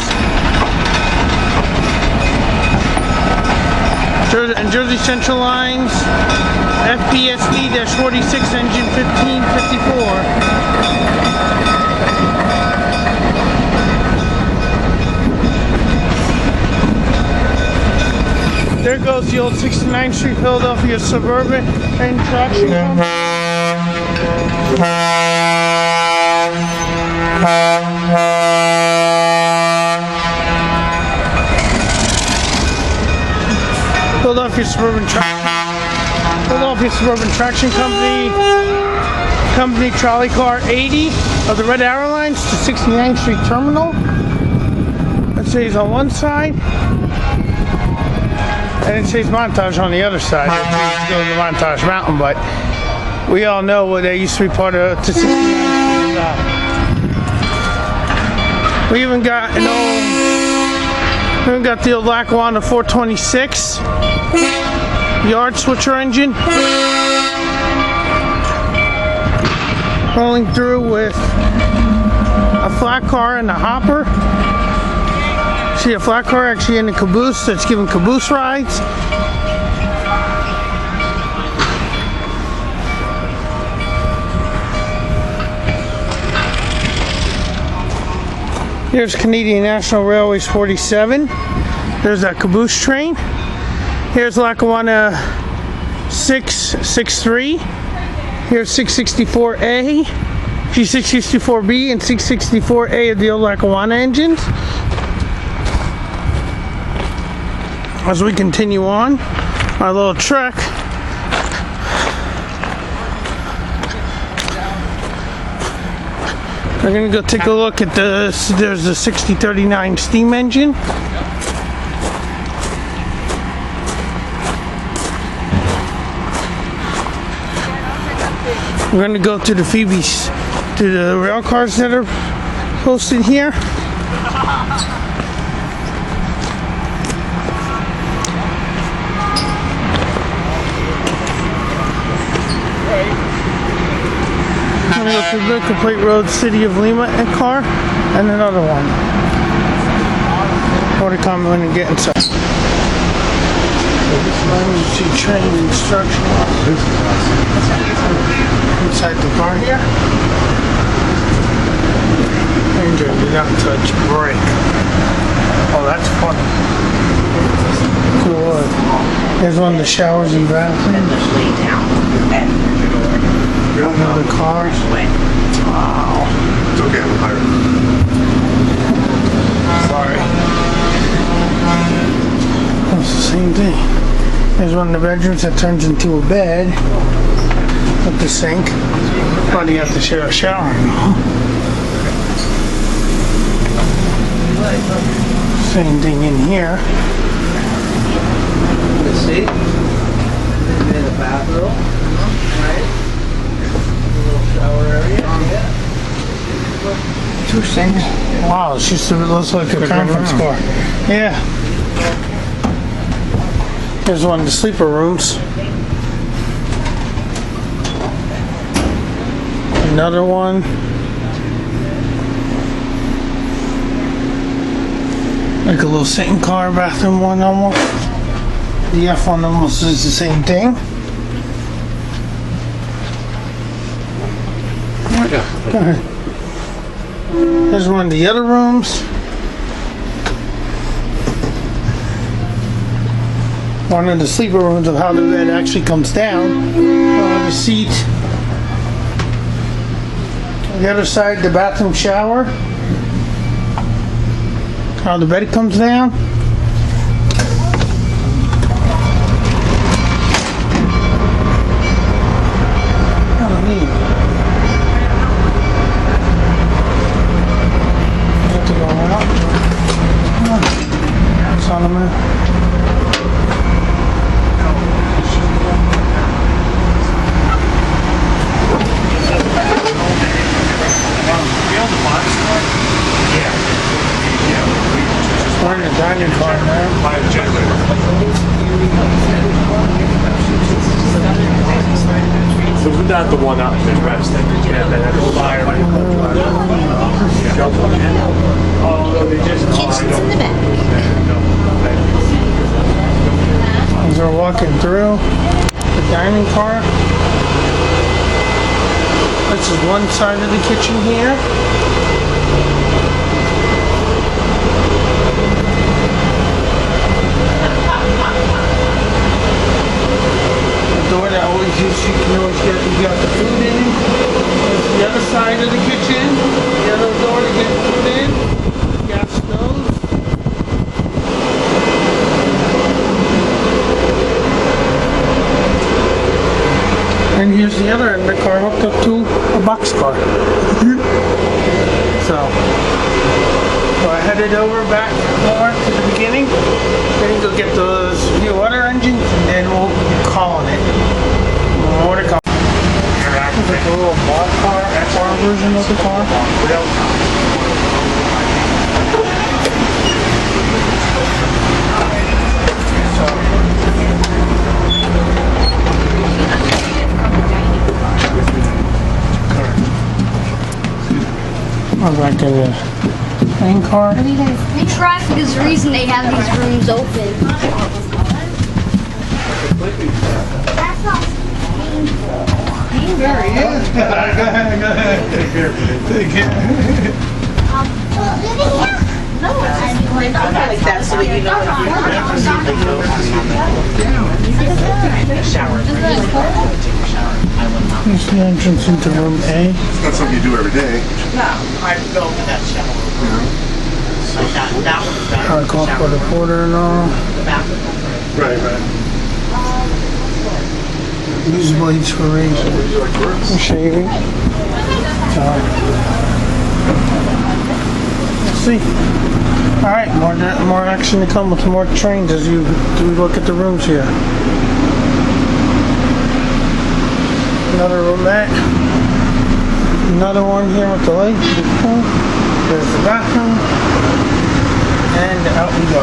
And Jersey Central lines FPSD-46 engine 1554. There goes the old 69th Street Philadelphia Suburban and traction company. Philadelphia Suburban Traction Company trolley car 80 of the Red Arrow lines to 69th Street Terminal. That says on one side. And it says Montage on the other side. It's going to Montage Mountain, but we all know what they used to be part of to 69th Street. We even got an old. We even got the old Lackawanna 426 yard switcher engine rolling through with a flat car and a hopper. See a flat car actually in the caboose that's giving caboose rides. Here's Canadian National Railways 47. There's that caboose train. Here's Lackawanna 663. Here's 664A, G664B, and 664A of the old Lackawanna engines. As we continue on our little trek, we're gonna go take a look at this. There's a 6039 steam engine. We're gonna go to the Phoebe's, to the rail cars that are posted here. I'm gonna go to the Complete Road City of Lima car and another one. More to come when we get inside. To train instruction inside the car here. Ranger, do not touch brake. Oh, that's funny. Cool. There's one of the showers and bathrooms. Another car. Wow. It's okay, I'm hired. Sorry. It's the same thing. There's one of the bedrooms that turns into a bed with the sink. But you have to share a shower. Same thing in here. The seat. And then the bathroom. Right. A little shower area. Two sinks. Wow, it's just looks like a conference car. Yeah. Here's one of the sleeper rooms. Another one. Like a little sitting car, bathroom one almost. The F one almost is the same thing. Go ahead. There's one of the other rooms. One of the sleeper rooms of how the bed actually comes down. The seat. On the other side, the bathroom shower. How the bed comes down. Oh, neat. Have to go out. It's on the move. We're in the dining car now. Buy the generator. So we're not the one out in the West that had a fire. Although they just... Kitchen's in the back. As we're walking through the dining car, this is one side of the kitchen here. The door that always you can always get you got the food in. There's the other side of the kitchen, the other door to get food in. Gas stove. And here's the other end of the car hooked up to a boxcar. So I headed over back more to the beginning. Then go get those few other engines and then we'll call it. More to come. It's like a little mod car, FR version of the car. I'm back to the main car. Traffic is the reason they have these rooms open. That's not painful. There he is. Go ahead. Take care. Living here? No, like that so that you know Here's the entrance into room A. It's not something you do every day. No, I go to that shower. Like that one's done. Park off by the porter and all. The bathroom. Right. Use blades for razor. For shaving. Let's see. Alright, more action to come with more trains as you look at the rooms here. Another roomette. Another one here with the light. There's the bathroom. And out we go.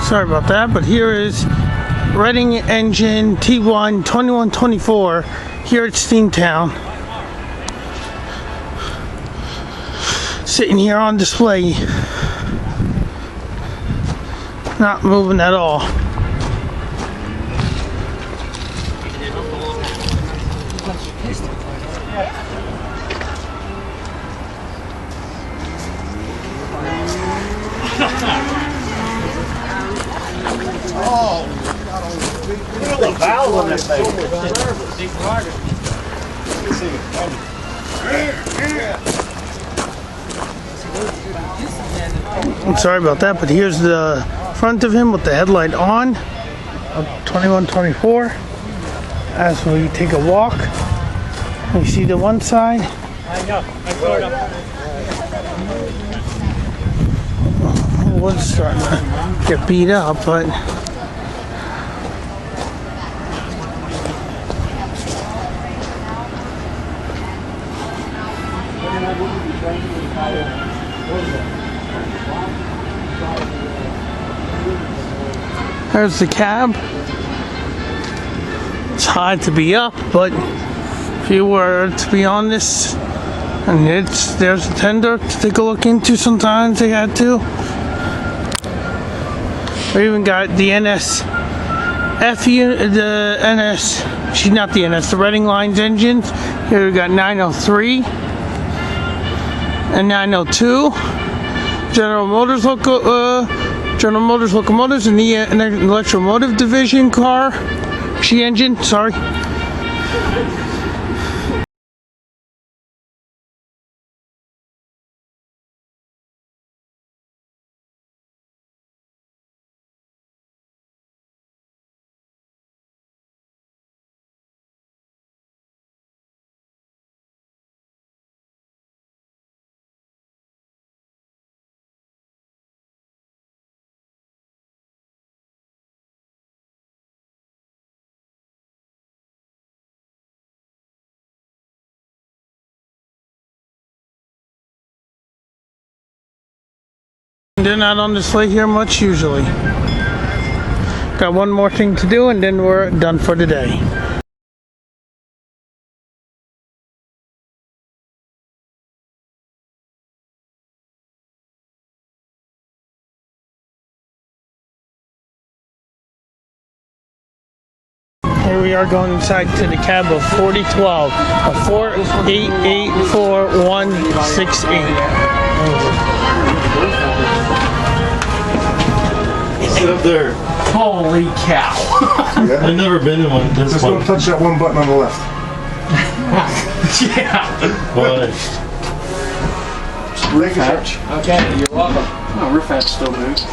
Sorry about that, but here is Reading Engine T1 2124 here at Steamtown. Sitting here on display. Not moving at all. The valve on that thing. I'm sorry about that, but here's the front of him with the headlight on of 2124. As we take a walk, we see the one side. The wood's starting to get beat up, but there's the cab. It's high to be up, but if you were to be on this, and there's a tender to take a look into. Sometimes they had to. We even got the the Reading Lines engines. Here we got 903 and 902. General Motors locomotives and the electromotive division car. Engine, sorry. They're not on display here much usually. Got one more thing to do and then we're done for the day. Here we are going inside to the cab of 4012, a 4884168. Sit up there. Holy cow. I've never been in one this Just one. don't touch that one button on the left. Yeah. Why? Make a touch. Okay, you're welcome. Oh, roof hat's still moved.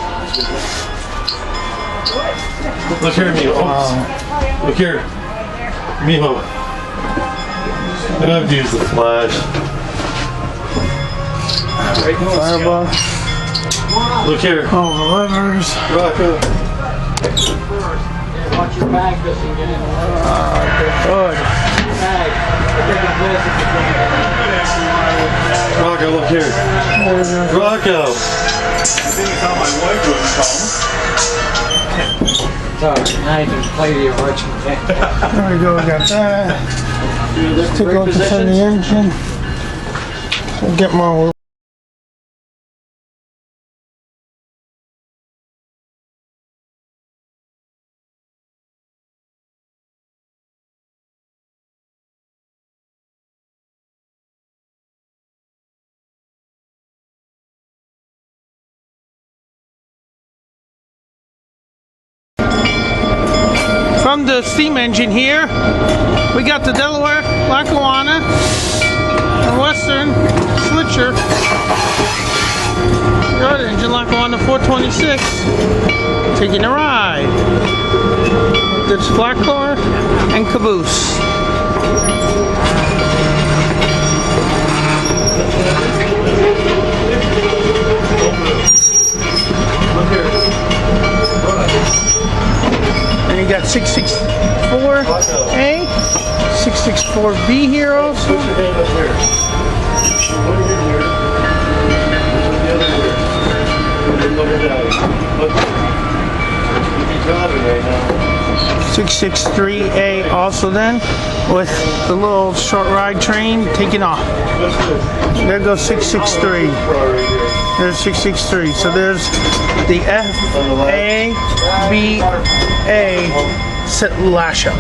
Look here, Mijo. Look here. Mijo. I'm gonna have to use the flash. Firebox. Look here. All the levers. Rocco. Watch your bag doesn't get in the way. Good. Rocco, look here. Rocco. I think it's how my wife would call him. So, now you can play the original game. There we go, we got that. Let's take a look inside the engine. We'll get more. from the steam engine here. We got the Delaware, Lackawanna, and Western switcher. The other engine, Lackawanna 426. Taking a ride. There's flat car and caboose. And you got 664A, 664B here also. Right 663A also then, with the little short ride train taking off. There goes 663. There's 663. So there's the FABA lash up.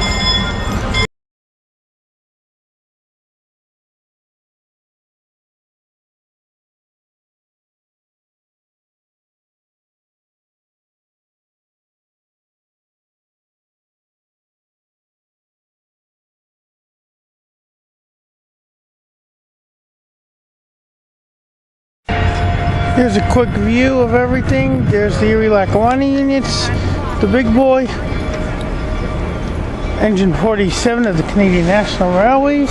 Here's a quick view of everything. There's the Erie Lackawanna units, the big boy, engine 47 of the Canadian National Railways,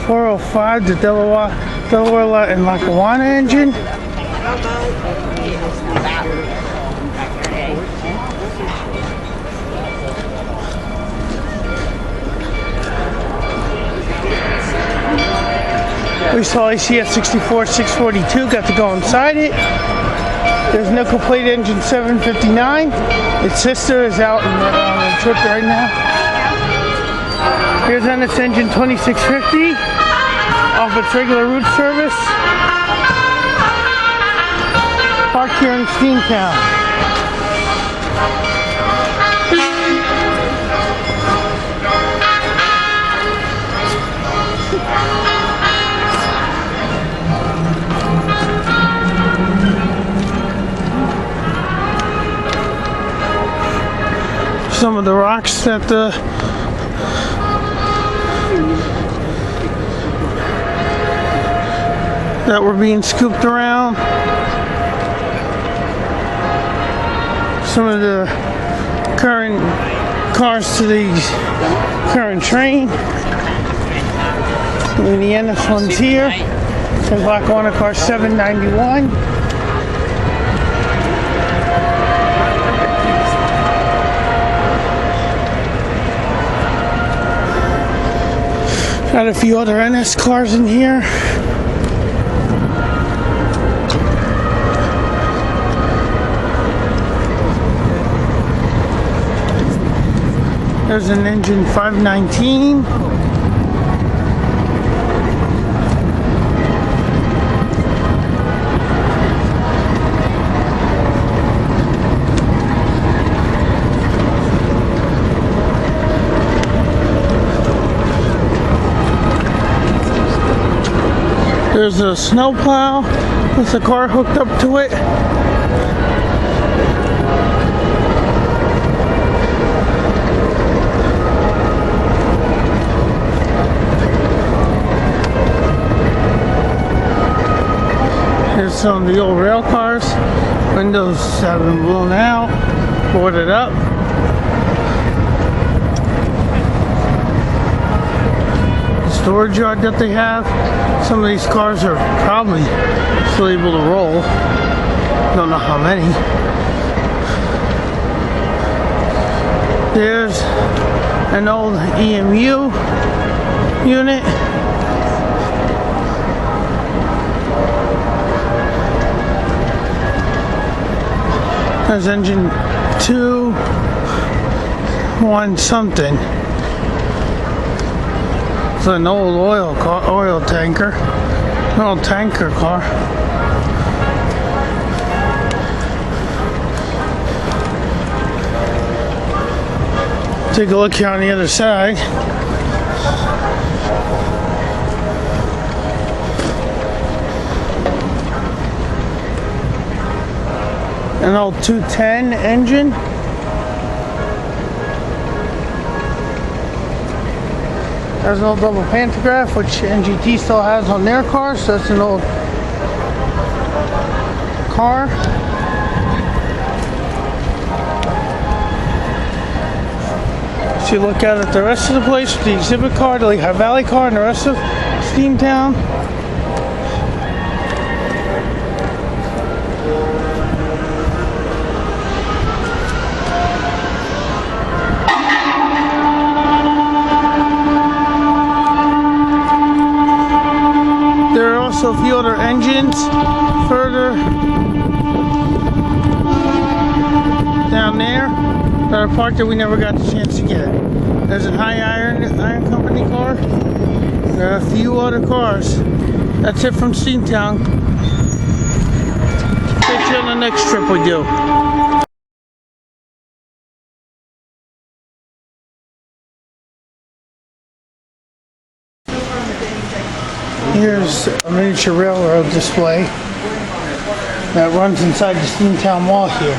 405 the Delaware and Lackawanna engine. We saw ACF 64 642, got to go inside it. There's nickel plate engine 759. Its sister is out on the trip right now. Here's on its engine 2650 off its regular route service. Parked here in Steamtown. Some of the rocks that were being scooped around. Some of the current cars to the current train. And the NS ones here. There's Lackawanna car 791. Got a few other NS cars in here. There's an engine 519. There's a snowplow with a car hooked up to it. Here's some of the old rail cars. Windows have been blown out, boarded up. Storage yard that they have. Some of these cars are probably still able to roll. Don't know how many. There's an old EMU unit. There's engine 2-1 something. It's an old oil tanker, an old tanker car. Take a look here on the other side. An old 210 engine. There's an old double pantograph, which NGT still has on their cars. So that's an old car. So you look out at the rest of the place with the exhibit car, the Lehigh Valley car, and the rest of Steamtown. There are also a few other engines further down there that are parked that we never got the chance to get. There's a High Iron Company car. There are a few other cars. That's it from Steamtown. Catch you on the next trip we do. Here's a miniature railroad display that runs inside the Steamtown Mall here.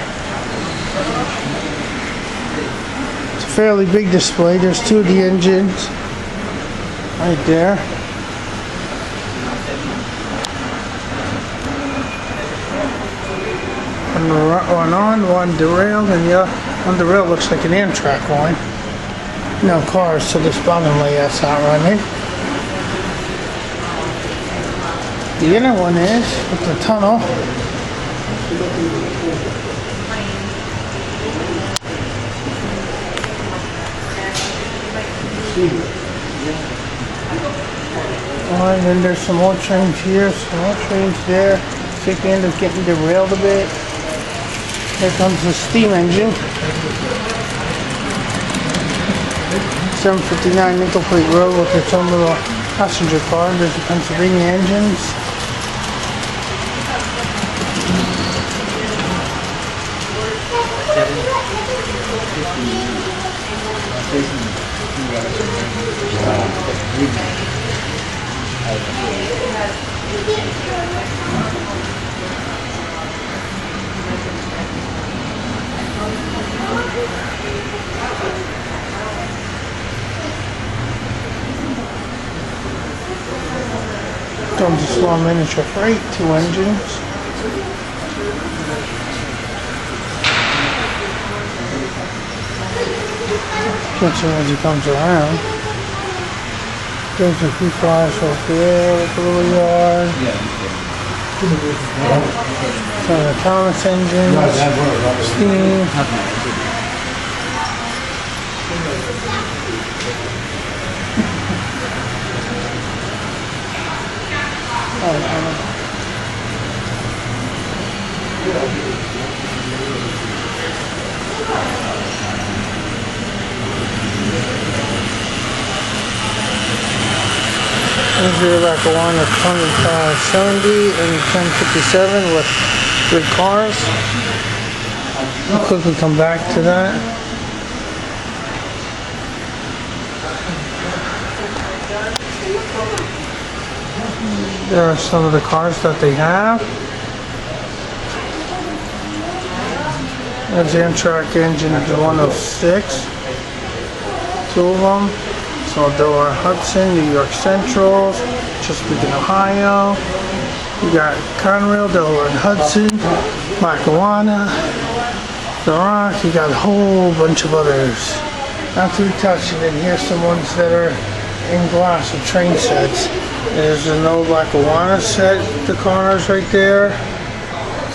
It's a fairly big display. There's two of the engines right there. One on, one derailed, and the other one derailed looks like an Amtrak line. No cars, so this bottom layout's not running. The inner one is with the tunnel. And then there's some more trains here, some more trains there. See if we end up getting derailed a bit. Here comes the steam engine. 759 nickel plate road with its own little passenger car. There's the Pennsylvania engines. Comes a small miniature freight, two engines. Catch him as he comes around. There's a few cars over there with a little yard. Some of the Thomas engines, steam. Here's like a one of 2570 and 1057 with good cars. I'll quickly come back to that. There are some of the cars that they have. There's the Amtrak engine 106. Two of them. So Delaware Hudson, New York Central, Chesapeake, Ohio. You got Conrail, Delaware and Hudson, Lackawanna, The Rock. You got a whole bunch of others. Not to be touched, and then here's some ones that are in glass with train sets. There's an old Lackawanna set, the cars right there.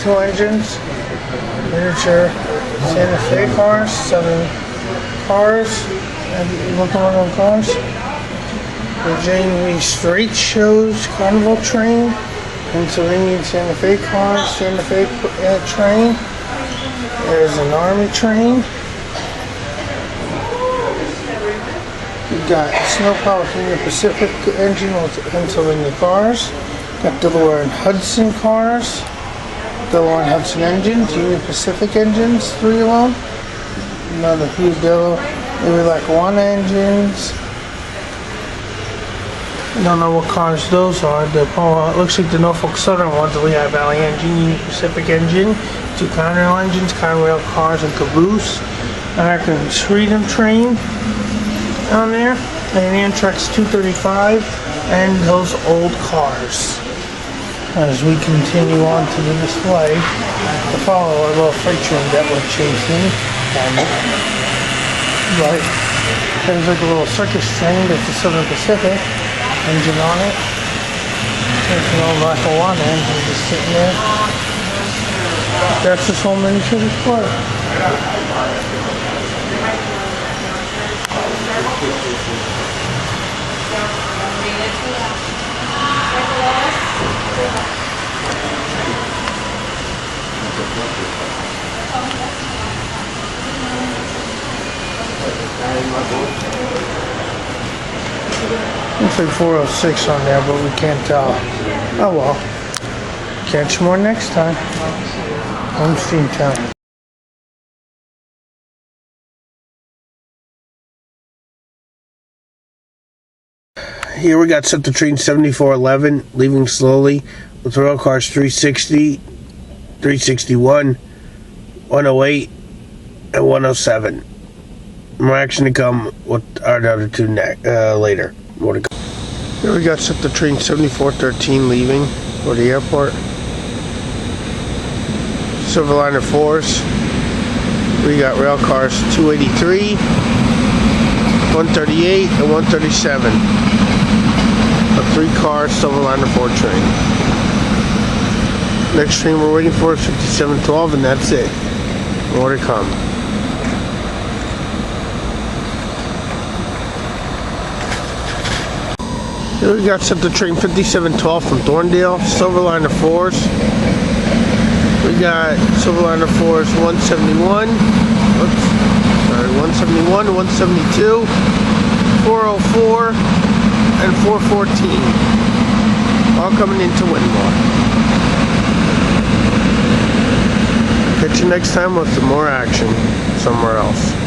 Two engines. Miniature Santa Fe cars, 7 cars. And you look at one of those cars. The Jamie Strait shows Carnival train. Pennsylvania Santa Fe cars, Santa Fe train. There's an Army train. You got Snowplow Union Pacific engine with Pennsylvania cars. Got Delaware and Hudson cars. Delaware and Hudson engines, Union Pacific engines, 3 of them. Another few Delaware. Maybe like one engines. I don't know what cars those are. It looks like the Norfolk Southern ones, the Lehigh Valley engine, Union Pacific engine, 2 Conrail engines, Conrail cars and caboose, American Freedom train, on there, and Amtrak's 235, and those old cars. As we continue on to the display, to follow our little freight train that we're chasing, and right, there's like a little circus train that's the Southern Pacific engine on it. There's an old black one engine just sitting there. That's this whole miniature display. Looks like 406 on there, but we can't tell. Oh well. Catch more next time on Steamtown. Here we got Central Train 7411 leaving slowly with rail cars 360, 361, 108, and 107. More action to come with our other two later. More to go. Here we got Central Train 7413 leaving for the airport. Silverliner 4s. We got rail cars 283, 138, and 137. A 3-car Silverliner 4 train. Next train we're waiting for is 5712, and that's it. More to come. Here we got Central Train 5712 from Thorndale, Silverliner 4s. We got Silverliner 4s 171, 171, 172, 404, and 414. All coming into Whitmore. Catch you next time with some more action somewhere else.